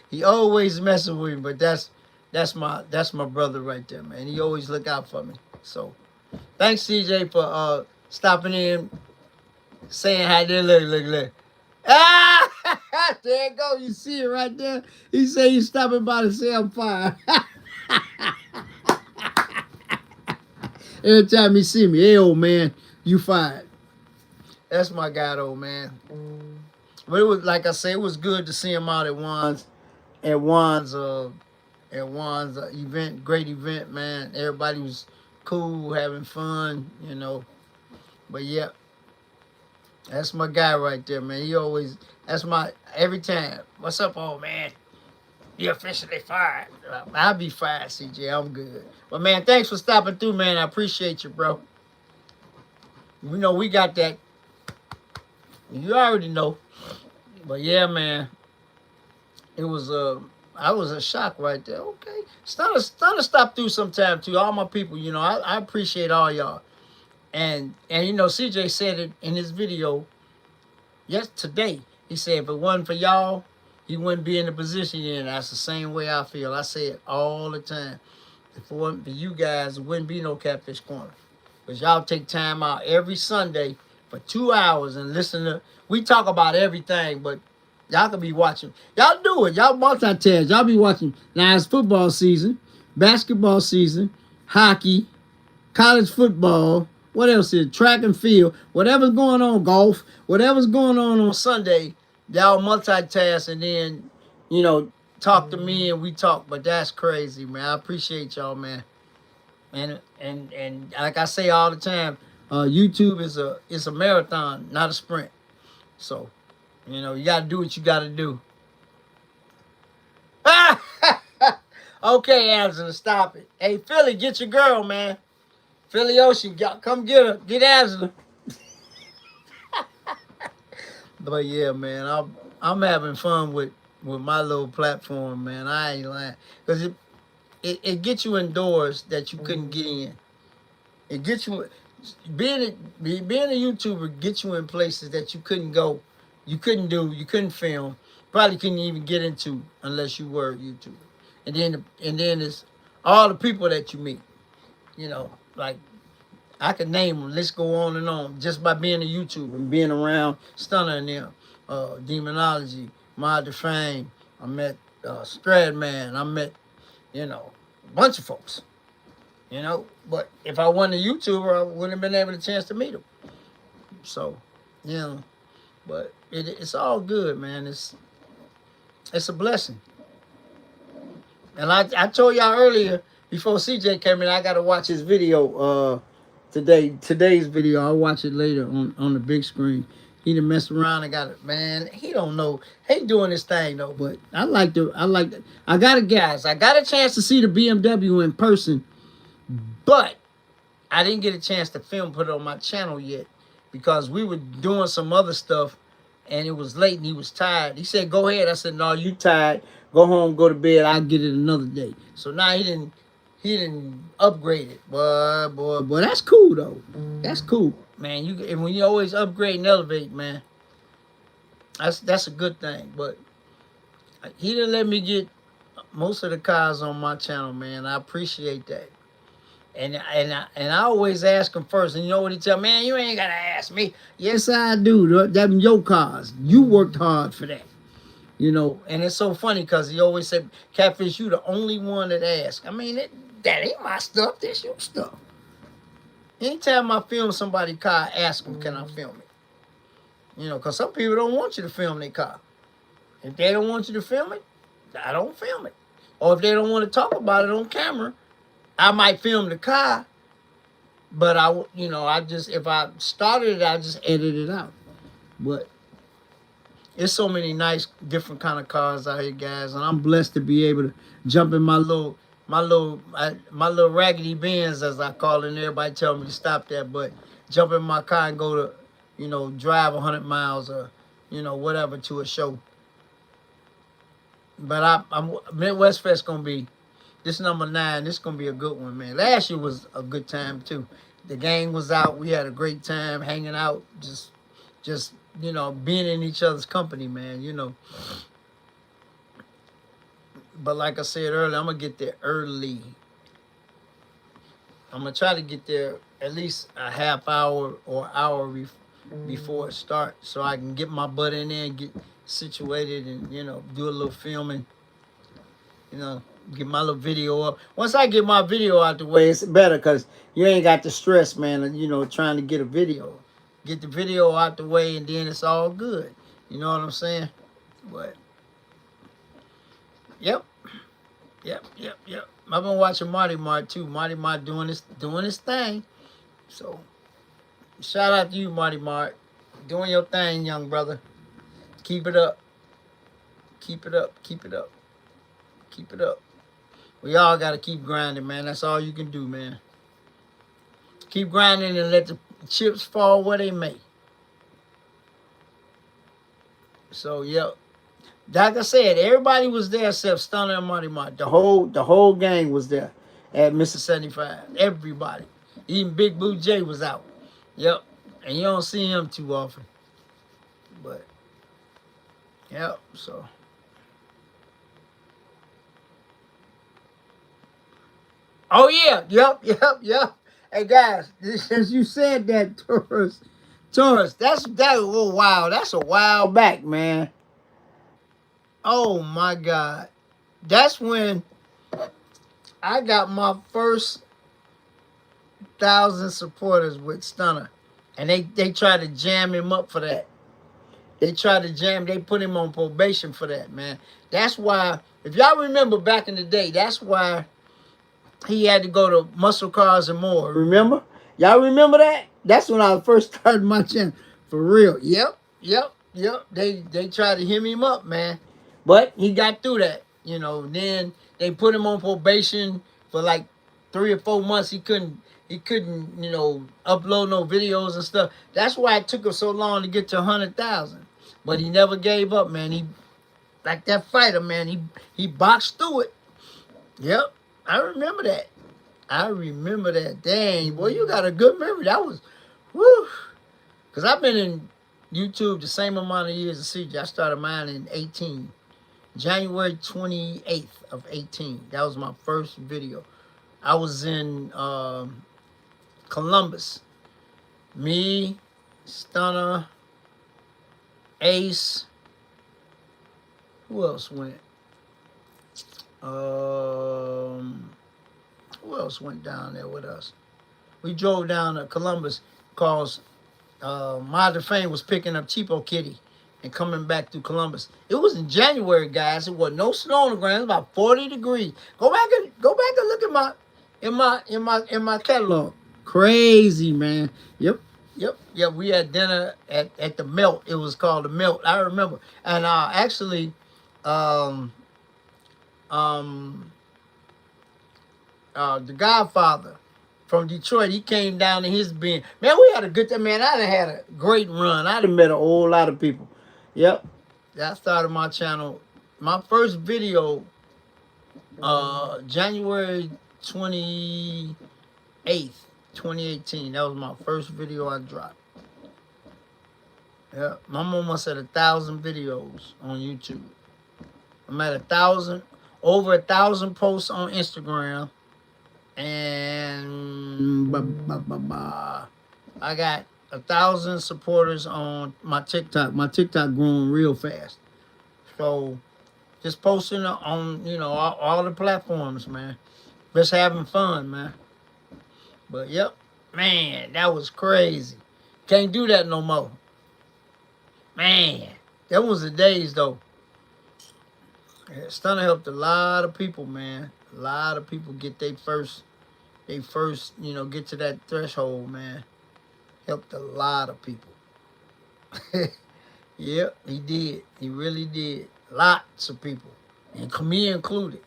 He always messing with me, but that's my brother right there, man. He always look out for me. So thanks, CJ, for stopping in, saying hi there. Look. Ah, there you go. You see it right there. He said he's stopping by to say I'm fine. Every time he see me, hey, old man, you fired. That's my guy, though, man. But it was, like I say, it was good to see him out at Juan's event. Great event, man. Everybody was cool, having fun, you know. But yeah, that's my guy right there, man. He always, every time. What's up, old man? You officially fired. I'll be fired, CJ. I'm good. But, man, thanks for stopping through, man. I appreciate you, bro. You know, we got that. You already know. But, yeah, man. It was, I was a shock right there. Okay. It's time to stop through sometime, too. All my people, you know, I appreciate all y'all. And you know, CJ said it in his video today. He said, if it wasn't for y'all, he wouldn't be in the position you're in. That's the same way I feel. I say it all the time. If it wasn't for you guys, it wouldn't be no Catfish Corner. Because y'all take time out every Sunday for 2 hours and listen to... We talk about everything, but y'all could be watching. Y'all do it. Y'all multitask. Y'all be watching. Now, it's football season, basketball season, hockey, college football. What else is it? Track and field. Whatever's going on, golf. Whatever's going on Sunday, y'all multitask and then, you know, talk to me and we talk. But that's crazy, man. I appreciate y'all, man. And like I say all the time, YouTube is a marathon, not a sprint. So, you know, you got to do what you got to do. Okay, Angela, stop it. Hey, Philly, get your girl, man. Philly Ocean, come get her. Get Angela. But yeah, man, I'm having fun with my little platform, man. I ain't lying, because it gets you indoors that you couldn't get in. It gets you being a YouTuber gets you in places that you couldn't go, you couldn't film, probably couldn't even get into unless you were a YouTuber. And then it's all the people that you meet. You know, like, I could name them. Let's go on and on. Just by being a YouTuber and being around Stunner and them. Demonology, Mod Defame. I met Stradman. I met, you know, a bunch of folks. You know, but if I wasn't a YouTuber, I wouldn't have been able to chance to meet them. So, you know, but it's all good, man. It's a blessing. And I told y'all earlier, before CJ came in, I got to watch his video today's video. I'll watch it later on the big screen. He done messed around and got it, man. He don't know. He doing his thing though, but I got a chance to see the BMW in person, but I didn't get a chance to put it on my channel yet because we were doing some other stuff and it was late and he was tired. He said, go ahead. I said, no, you tired. Go home, go to bed. I'll get it another day. So now he didn't upgrade it. Boy, that's cool though. That's cool, man. When you always upgrade and elevate, man, that's a good thing. But he didn't let me get most of the cars on my channel, man. I appreciate that. And I always ask him first. And you know what he tell me? Man, you ain't gotta ask me. Yes, I do. Them your cars. You worked hard for that. You know, and it's so funny because he always said, Catfish, you the only one that asked. I mean, that ain't my stuff. That's your stuff. Anytime I film somebody's car, I ask them, can I film it? You know, because some people don't want you to film their car. If they don't want you to film it, I don't film it. Or if they don't want to talk about it on camera, I might film the car, but if I started it, I just edit it out. But it's so many nice, different kind of cars out here, guys, and I'm blessed to be able to jump in my little raggedy Benz, as I call it. And everybody tell me to stop that, but jump in my car and go to, drive 100 miles or, whatever to a show. But I'm Midwest Fest gonna be this number 9. This gonna be a good one, man. Last year was a good time too. The gang was out. We had a great time hanging out, just being in each other's company, man. But like I said earlier, I'm gonna get there early. I'm gonna try to get there at least a half hour or hour before it starts, so I can get my butt in there and get situated and do a little filming. Get my little video up. Once I get my video out the way, it's better because you ain't got the stress, man, trying to get a video. Get the video out the way and then it's all good. You know what I'm saying? But yep. I've been watching Marty Mart too. Marty Mart doing his thing. So shout out to you, Marty Mart. Doing your thing, young brother. Keep it up. Keep it up. Keep it up. Keep it up. We all got to keep grinding, man. That's all you can do, man. Keep grinding and let the chips fall where they may. So, yep. Like I said, everybody was there except Stunner and Marty Mart. The whole gang was there at Mr. 75. Everybody. Even Big Boo J was out. Yep. And you don't see him too often. But, yep, so. Oh, yeah. Yep. Hey, guys, since you said that, Taurus, that's a while back, man. Oh, my God. That's when I got my first 1,000 supporters with Stunner. And they tried to jam him up for that. They put him on probation for that, man. That's why, if y'all remember back in the day, that's why he had to go to Muscle Cars and More. Remember? Y'all remember that? That's when I first started my channel. For real. Yep. They tried to hem him up, man. But he got through that. Then they put him on probation for like 3 or 4 months. He couldn't, upload no videos and stuff. That's why it took him so long to get to 100,000. But he never gave up, man. He, like that fighter, man, he boxed through it. Yep. I remember that. Dang, boy, you got a good memory. That was, whew. Because I've been in YouTube the same amount of years as CJ. I started mine in 18. January 28th of 18. That was my first video. I was in Columbus. Me, Stunner, Ace. Who else went? Who else went down there with us? We drove down to Columbus because Modern Fame was picking up Cheapo Kitty and coming back through Columbus. It was in January, guys. It was no snow on the ground. It was about 40 degrees. Go back and look at my catalog. Crazy, man. Yep. We had dinner at the Melt. It was called the Melt. I remember. And actually, the Godfather from Detroit, he came down in his Benz. Man, we had a good time, man. I done had a great run. I done met a whole lot of people. Yep. That started my channel. My first video, January 28th, 2018. That was my first video I dropped. Yeah, I'm almost at 1,000 videos on YouTube. I'm at 1,000, over 1,000 posts on Instagram. And I got 1,000 supporters on my TikTok. My TikTok growing real fast. So just posting on, you know, all the platforms, man. Just having fun, man. But yep, man, that was crazy. Can't do that no more. Man, that was the days though. Stunner helped a lot of people, man. A lot of people get they first, you know, get to that threshold, man. Helped a lot of people. Yep, he did. He really did. Lots of people, and me included.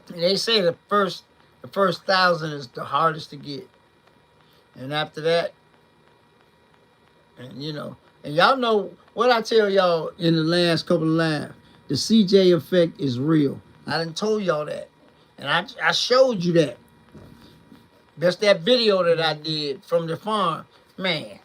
And they say the first 1,000 is the hardest to get, and after that, and you know, and y'all know what I tell y'all in the last couple of lives. The CJ effect is real. I done told y'all that, and I showed you that. That's that video that I did from the farm. Man,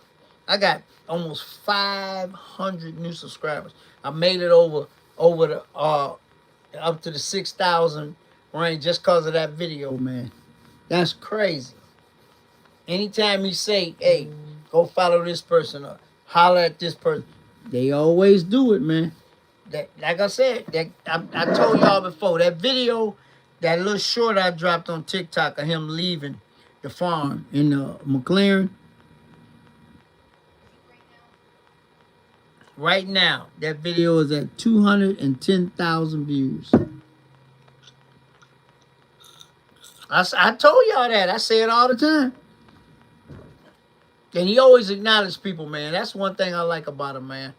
I got almost 500 new subscribers. I made it over the up to the 6,000 range just because of that video, man. That's crazy. Anytime you say, hey, go follow this person or holler at this person, they always do it, man. That, like I said, that I told y'all before, that video, that little short I dropped on TikTok of him leaving the farm in McLaren. Right now, that video is at 210,000 views. I told y'all that. I say it all the time. And he always acknowledges people, man. That's one thing I like about him, man.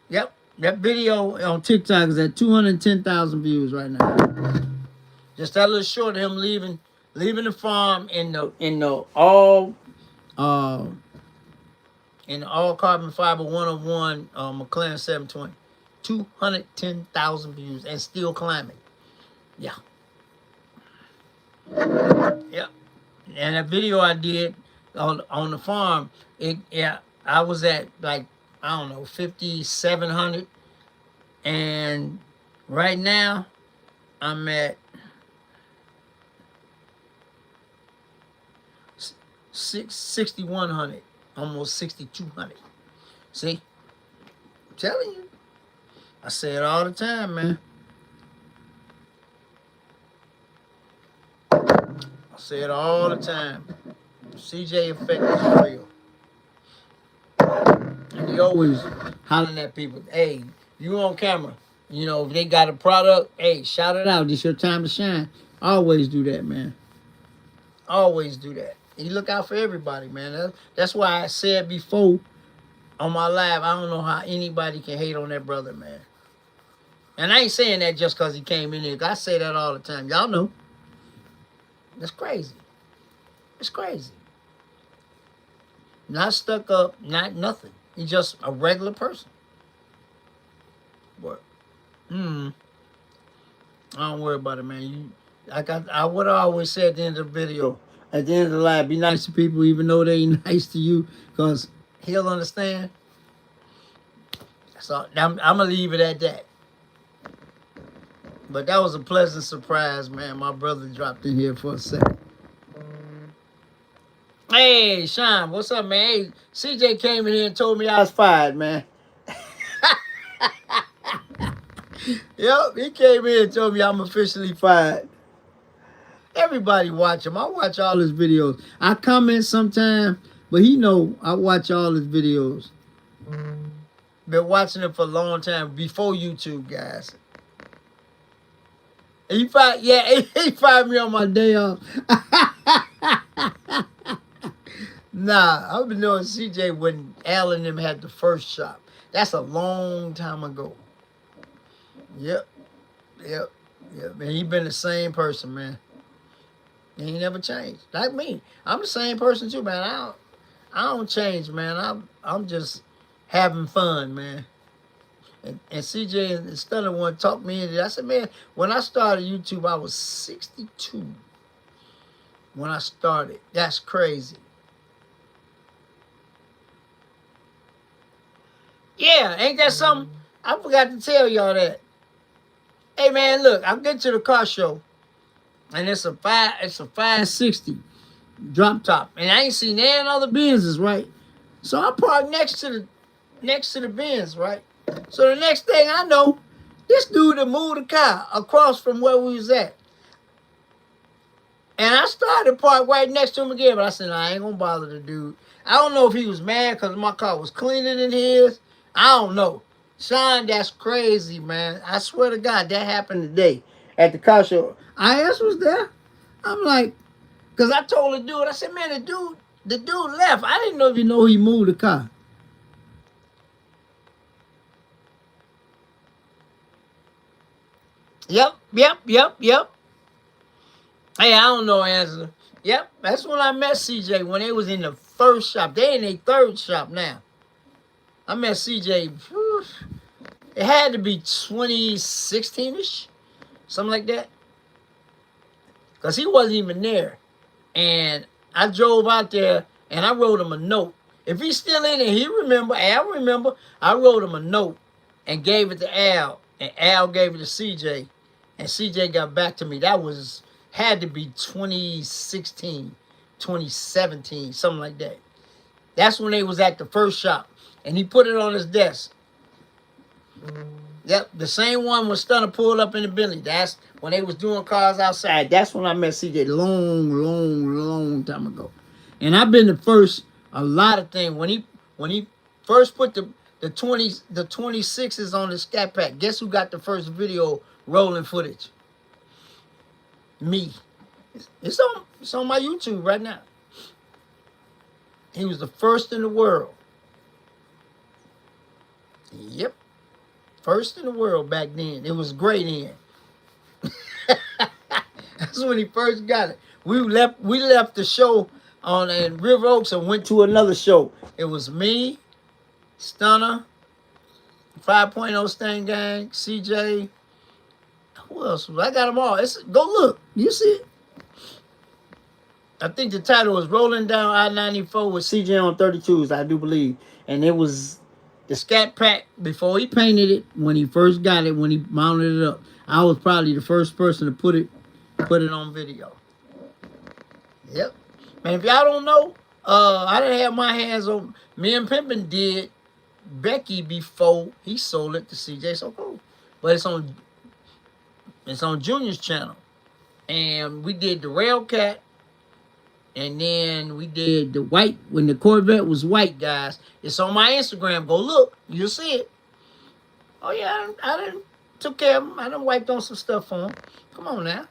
Yep. That video on TikTok is at 210,000 views right now. Just that little short of him leaving the farm in the all carbon fiber 101 McLaren 720. 210,000 views and still climbing. Yeah. Yep. And that video I did on the farm, I was at like, I don't know, 5,700, and right now I'm at 6,100, almost 6,200. See, I'm telling you, I say it all the time, man. I say it all the time. CJ effect is real. And he always hollering at people, hey, you on camera. You know, if they got a product, hey, shout it out. It's your time to shine. Always do that, man. Always do that. You look out for everybody, man. That's why I said before on my live, I don't know how anybody can hate on that brother, man. And I ain't saying that just because he came in here. I say that all the time. Y'all know. That's crazy. It's crazy. Not stuck up, not nothing. He's just a regular person. But, I don't worry about it, man. What I always say at the end of the video, at the end of the live, be nice to people even though they ain't nice to you, because he'll understand. So I'm going to leave it at that. But that was a pleasant surprise, man. My brother dropped in here for a second. Hey, Sean, what's up, man? Hey, CJ came in here and told me I was fired, man. Yep, he came in and told me I'm officially fired. Everybody watch him. I watch all his videos. I comment sometimes, but he know I watch all his videos. Been watching him for a long time, before YouTube, guys. He fired me on my day off. Nah, I've been knowing CJ when Al and them had the first shop. That's a long time ago. Yep. Man, he been the same person, man. He ain't never changed. Like me. I'm the same person too, man. I don't change, man. I'm just having fun, man. And CJ and Stunner one talked me into it. I said, man, when I started YouTube, I was 62. When I started. That's crazy. Yeah, ain't that something? I forgot to tell y'all that. Hey, man, look, I'll get to the car show. and it's a 560 drop top, and I ain't seen any other Benzes, right? So I parked next to the Benz, right? So the next thing I know, this dude had moved the car across from where we was at. And I started to park right next to him again, but I said, no, I ain't gonna bother the dude. I don't know if he was mad because my car was cleaner than his. I don't know. Sean, that's crazy, man. I swear to God, that happened today at the car show. IS was there. I'm like, because I told the dude, I said, man, the dude left. I didn't know if you know he moved the car. Yep. Hey, I don't know answer. Yep, that's when I met CJ, when they was in the first shop. They in their third shop now. I met CJ, whew, it had to be 2016-ish, something like that. Because he wasn't even there. And I drove out there and I wrote him a note. If he's still in it, Al remember, I wrote him a note and gave it to Al. And Al gave it to CJ. And CJ got back to me. That had to be 2016, 2017, something like that. That's when they was at the first shop. And he put it on his desk. Yep, the same one when Stunner pulled up in the Bentley. That's when they was doing cars outside. That's when I met CJ long time ago. And I've been the first a lot of things. When he first put the 26s on the Scat Pack, guess who got the first video rolling footage? Me. It's on my YouTube right now. He was the first in the world. Yep. First in the world back then. It was great then. That's when he first got it. We left the show in River Oaks and went to another show. It was me, Stunner, 5.0 Stain Gang, CJ. Who else? I got them all. Go look. You see it? I think the title was Rolling Down I-94 with CJ on 32s, I do believe. And it was the Scat Pack before he painted it, when he first got it, when he mounted it up. I was probably the first person to put it on video. Yep. Man, if y'all don't know, I didn't have my hands on, me and Pimpin did Becky before he sold it to CJ So Cool. But it's on Junior's channel. And we did the Railcat. And then we did the white, when the Corvette was white, guys. It's on my Instagram. Go look. You'll see it. Oh, yeah, I done took care of him. I done wiped on some stuff for him. Come on now.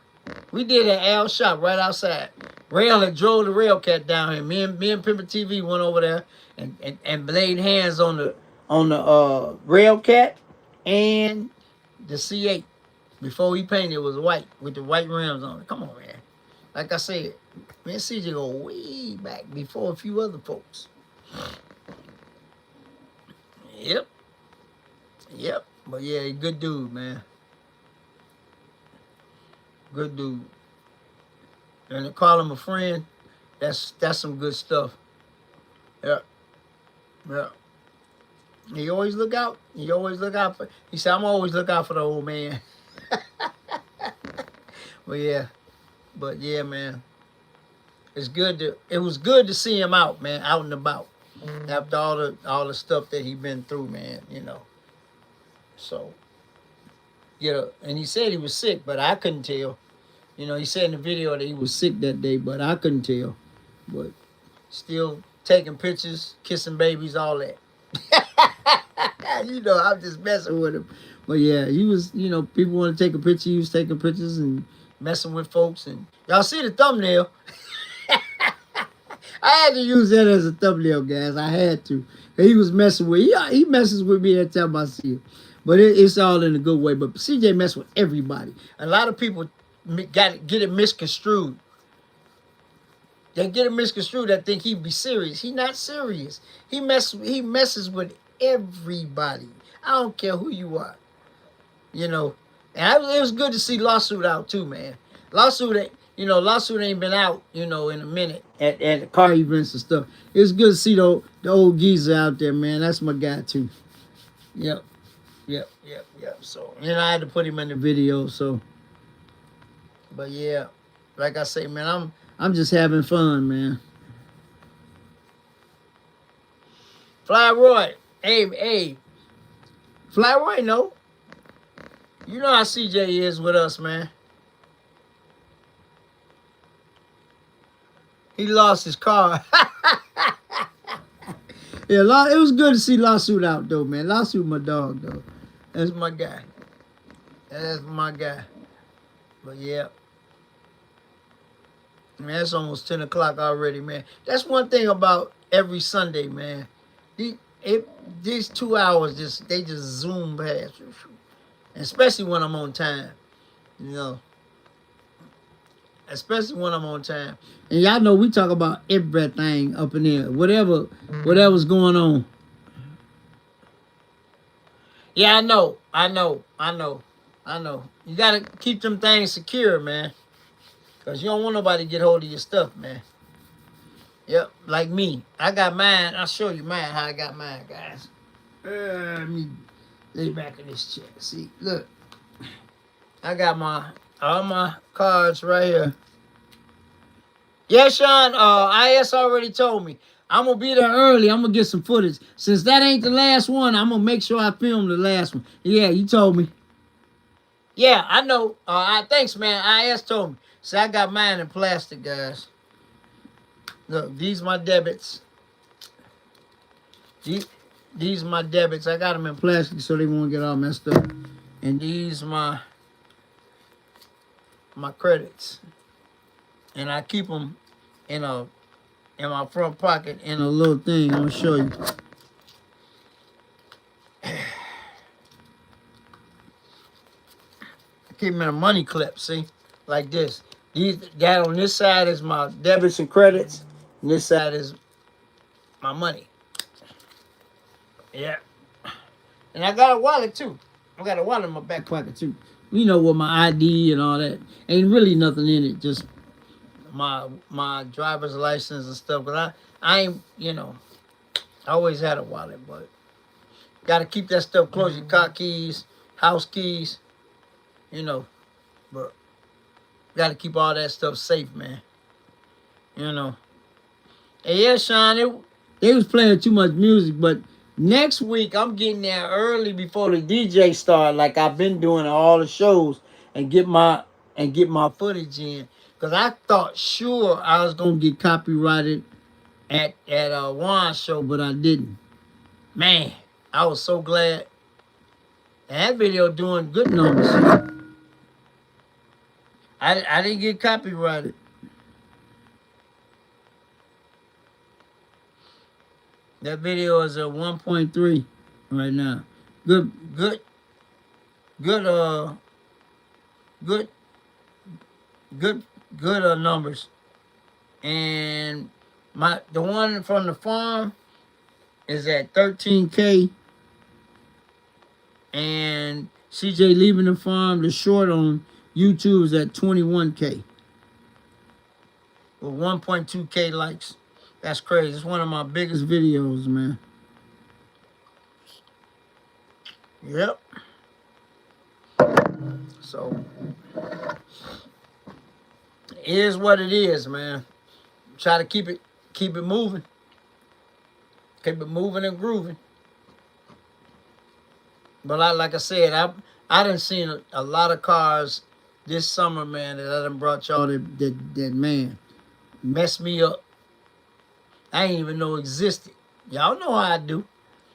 We did at Al's shop right outside. Rail had drove the Railcat down here. Me and Pimpin TV went over there and laid hands on the Railcat and the C8. Before he painted, it was white with the white rims on it. Come on, man. Like I said, me and CJ go way back before a few other folks. Yep. But yeah, good dude, man. Good dude. And to call him a friend, that's some good stuff. Yeah. He always look out. He said, I'm always look out for the old man. But yeah, man. It was good to see him out, man, out and about. After all the stuff that he been through, man, you know. So, and he said he was sick, but I couldn't tell. You know, he said in the video that he was sick that day, but I couldn't tell. But still taking pictures, kissing babies, all that. You know, I'm just messing with him. But yeah, he was, people want to take a picture. He was taking pictures and messing with folks. And y'all see the thumbnail. I had to use that as a thumbnail, guys. I had to. He was messing with, he messes with me every time I see him. But it's all in a good way. But CJ messed with everybody. A lot of people get it misconstrued. They get it misconstrued that think he'd be serious. He not serious. He messes with everybody. I don't care who you are. You know. And it was good to see Lawsuit out too, man. Lawsuit ain't been out, in a minute at car events and stuff. It's good to see the old geezer out there, man. That's my guy too. Yep. So, I had to put him in the video, so. But yeah, like I say, man, I'm just having fun, man. Fly Roy, hey, Fly Roy, no, you know how CJ is with us, man. He lost his car. Yeah, it was good to see Lawsuit out though, man. Lawsuit, my dog though. That's my guy. That's my guy. But yeah. Man, it's almost 10 o'clock already, man. That's one thing about every Sunday, man. These 2 hours, they just zoom past. Especially when I'm on time. You know. Especially when I'm on time. And y'all know we talk about everything up in there. Whatever's going on. Yeah, I know. You gotta keep them things secure, man. Because you don't want nobody to get hold of your stuff, man. Yep, like me. I got mine. I'll show you mine, how I got mine, guys. Let me lay back in this chair. See, look. I got all my cards right here. Yeah, Sean, IS already told me. I'm going to be there early. I'm going to get some footage. Since that ain't the last one, I'm going to make sure I film the last one. Yeah, you told me. Yeah, I know. Thanks, man. IS told me. See, I got mine in plastic, guys. Look, these my debits. These my debits. I got them in plastic so they won't get all messed up. And these my credits. And I keep them in my front pocket in a little thing. I'm gonna show you. I keep them in a money clip. See, like this. That on this side is my debits and credits, and this side is my money. Yeah. And I got a wallet too. I got a wallet in my back pocket too. You know, with my ID and all that. Ain't really nothing in it. Just my driver's license and stuff. But I ain't, you know, I always had a wallet, but got to keep that stuff close. Your car keys, house keys, you know. But got to keep all that stuff safe, man. You know. And yeah, Sean, they was playing too much music, but next week I'm getting there early before the DJ start, like I've been doing all the shows, and get my footage in. Cause I thought sure I was gonna get copyrighted at Juan's show, but I didn't. Man, I was so glad. And that video doing good numbers. I didn't get copyrighted. That video is at 1.3 right now. Good numbers. And the one from the farm is at 13K. And CJ leaving the farm, the short on YouTube is at 21K. With 1.2K likes. That's crazy. It's one of my biggest videos, man. Yep. So, it is what it is, man. Try to keep it moving. Keep it moving and grooving. But like I said, I done seen a lot of cars this summer, man, that I done brought y'all that man messed me up. I didn't even know existed. Y'all know how I do.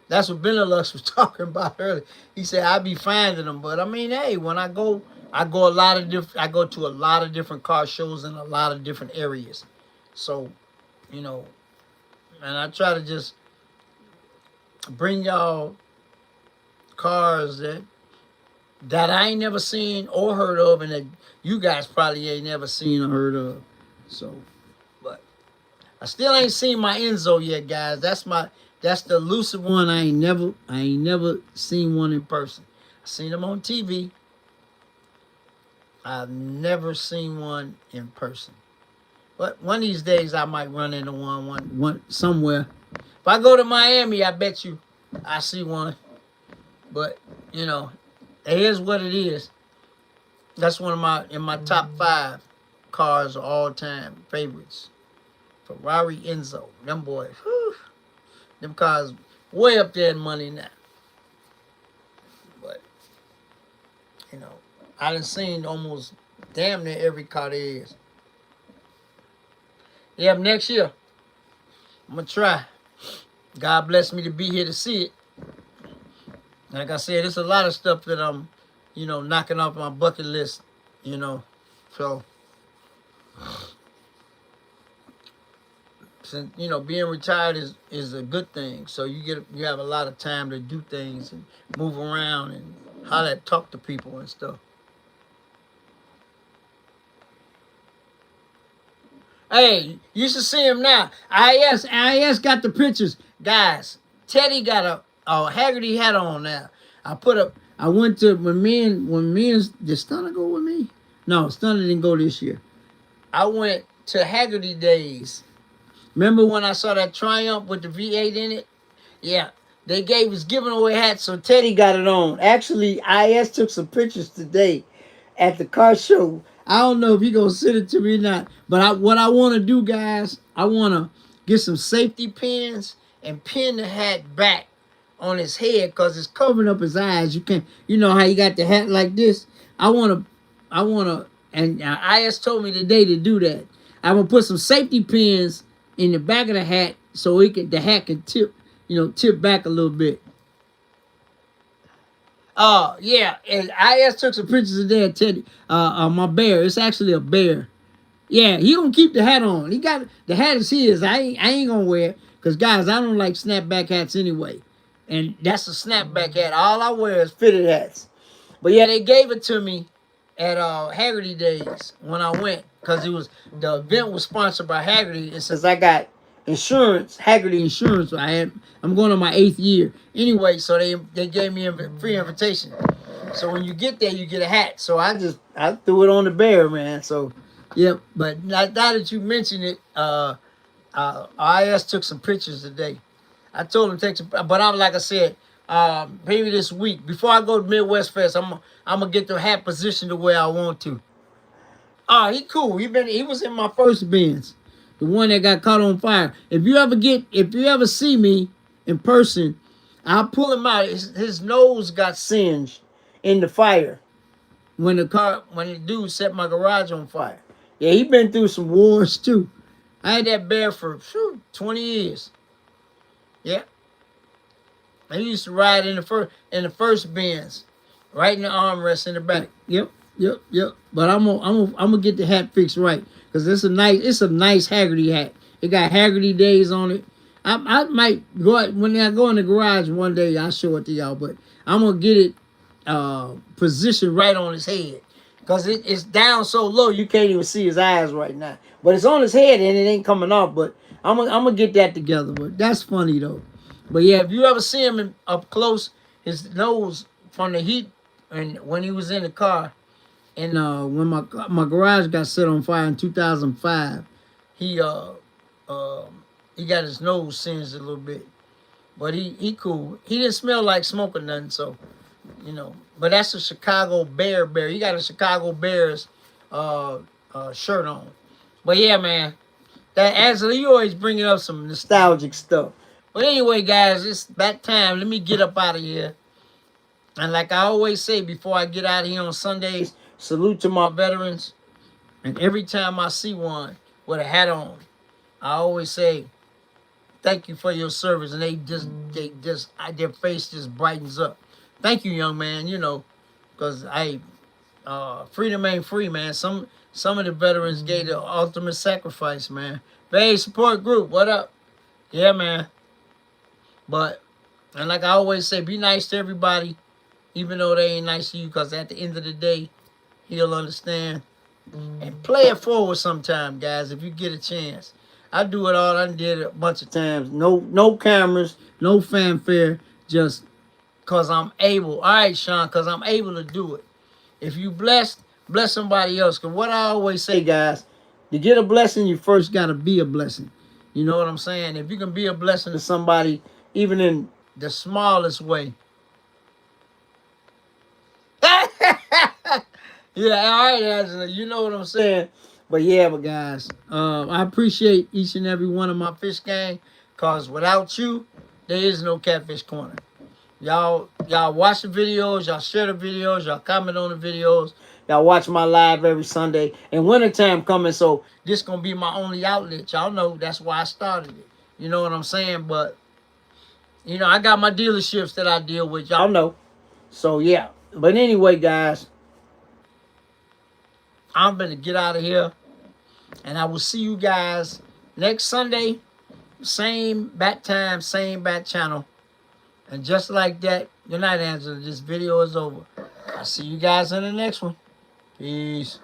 That's what Benelux was talking about earlier. He said I be finding them, but I mean, hey, when I go to a lot of different car shows in a lot of different areas. So, you know, and I try to just bring y'all cars that I ain't never seen or heard of, and that you guys probably ain't never seen or heard of. So, but I still ain't seen my Enzo yet, guys. That's the elusive one. I ain't never seen one in person. I seen them on TV. I've never seen one in person. But one of these days I might run into one somewhere. If I go to Miami, I bet you I see one. But, you know, it is what it is. That's one of in my top 5. cars are all-time favorites. Ferrari Enzo. Them boys. Whew, them cars way up there in money now. But, you know, I done seen almost damn near every car there is. Yeah, next year, I'm going to try. God bless me to be here to see it. Like I said, there's a lot of stuff that I'm, you know, knocking off my bucket list, you know. So, since, you know, being retired is a good thing. So you have a lot of time to do things and move around and holler at, talk to people and stuff. Hey, you should see him now. IS got the pictures. Guys, Teddy got a Haggerty hat on now. I went to, did Stunner go with me? No, Stunner didn't go this year. I went to Haggerty Days. Remember when I saw that Triumph with the V8 in it? Yeah, they was giving away hats, so Teddy got it on. Actually, IS took some pictures today at the car show. I don't know if he gonna send it to me or not, but what I want to do, guys, I want to get some safety pins and pin the hat back on his head because it's covering up his eyes. You know how you got the hat like this? I want to, and IS told me today to do that. I'm gonna put some safety pins in the back of the hat so the hat can tip back a little bit. Yeah, and IS took some pictures of that Teddy. My bear. It's actually a bear. Yeah, he gonna keep the hat on. The hat is his. I ain't gonna wear it because guys, I don't like snapback hats anyway, and that's a snapback hat. All I wear is fitted hats. But yeah, they gave it to me at Haggerty Days when I went because the event was sponsored by Haggerty, and since I got insurance, Haggerty insurance, so I'm going on my 8th year anyway. So they gave me a free invitation. So when you get there, you get a hat. So I threw it on the bear, man. So yeah, but now that you mentioned it, IS took some pictures today. I told him to take some, but I'm like I said, maybe this week before I go to Midwest Fest, I'm gonna get the hat positioned the way I want to. He cool. He was in my first Benz, the one that got caught on fire. If you ever see me in person, I'll pull him out. His nose got singed in the fire when the dude set my garage on fire. Yeah, he been through some wars too. I had that bear for 20 years. Yeah. I used to ride in the first Benz, right in the armrest in the back. Yep. But I'm gonna get the hat fixed right because it's a nice Haggerty hat. It got Haggerty Days on it. I might go out, when I go in the garage one day. I'll show it to y'all, but I'm gonna get it positioned right on his head because it's down so low you can't even see his eyes right now. But it's on his head and it ain't coming off. But I'm gonna get that together. But that's funny though. But yeah, if you ever see him up close, his nose from the heat and when he was in the car. And when my garage got set on fire in 2005, he got his nose singed a little bit, but he cool. He didn't smell like smoke or nothing, so you know. But that's a Chicago Bear. He got a Chicago Bears shirt on. But yeah, man, that Angela, you always bringing up some nostalgic stuff. But anyway, guys, it's that time. Let me get up out of here. And like I always say before I get out of here on Sundays. Salute to my veterans. And every time I see one with a hat on, I always say, thank you for your service. And their face just brightens up. Thank you, young man, because freedom ain't free, man. Some of the veterans gave the ultimate sacrifice, man. Bay support group, what up? Yeah, man. And like I always say, be nice to everybody, even though they ain't nice to you, because at the end of the day, he'll understand. And play it forward sometime, guys, if you get a chance. I do it all. I did it a bunch of times. No cameras, no fanfare, just because I'm able. All right, Sean, because I'm able to do it. If you bless somebody else. Because what I always say, guys, to get a blessing, you first got to be a blessing. You know what I'm saying? If you can be a blessing to somebody, even in the smallest way. Yeah, all right, Angela, you know what I'm saying. But yeah, but guys, I appreciate each and every one of my fish gang, cause without you, there is no Catfish Corner. Y'all watch the videos, y'all share the videos, y'all comment on the videos, y'all watch my live every Sunday. And wintertime coming, so this gonna be my only outlet. Y'all know that's why I started it. You know what I'm saying? But you know, I got my dealerships that I deal with. Y'all know. So yeah. But anyway, guys, I'm gonna get out of here. And I will see you guys next Sunday. Same bat time, same bat channel. And just like that, good night, Angela. This video is over. I'll see you guys in the next one. Peace.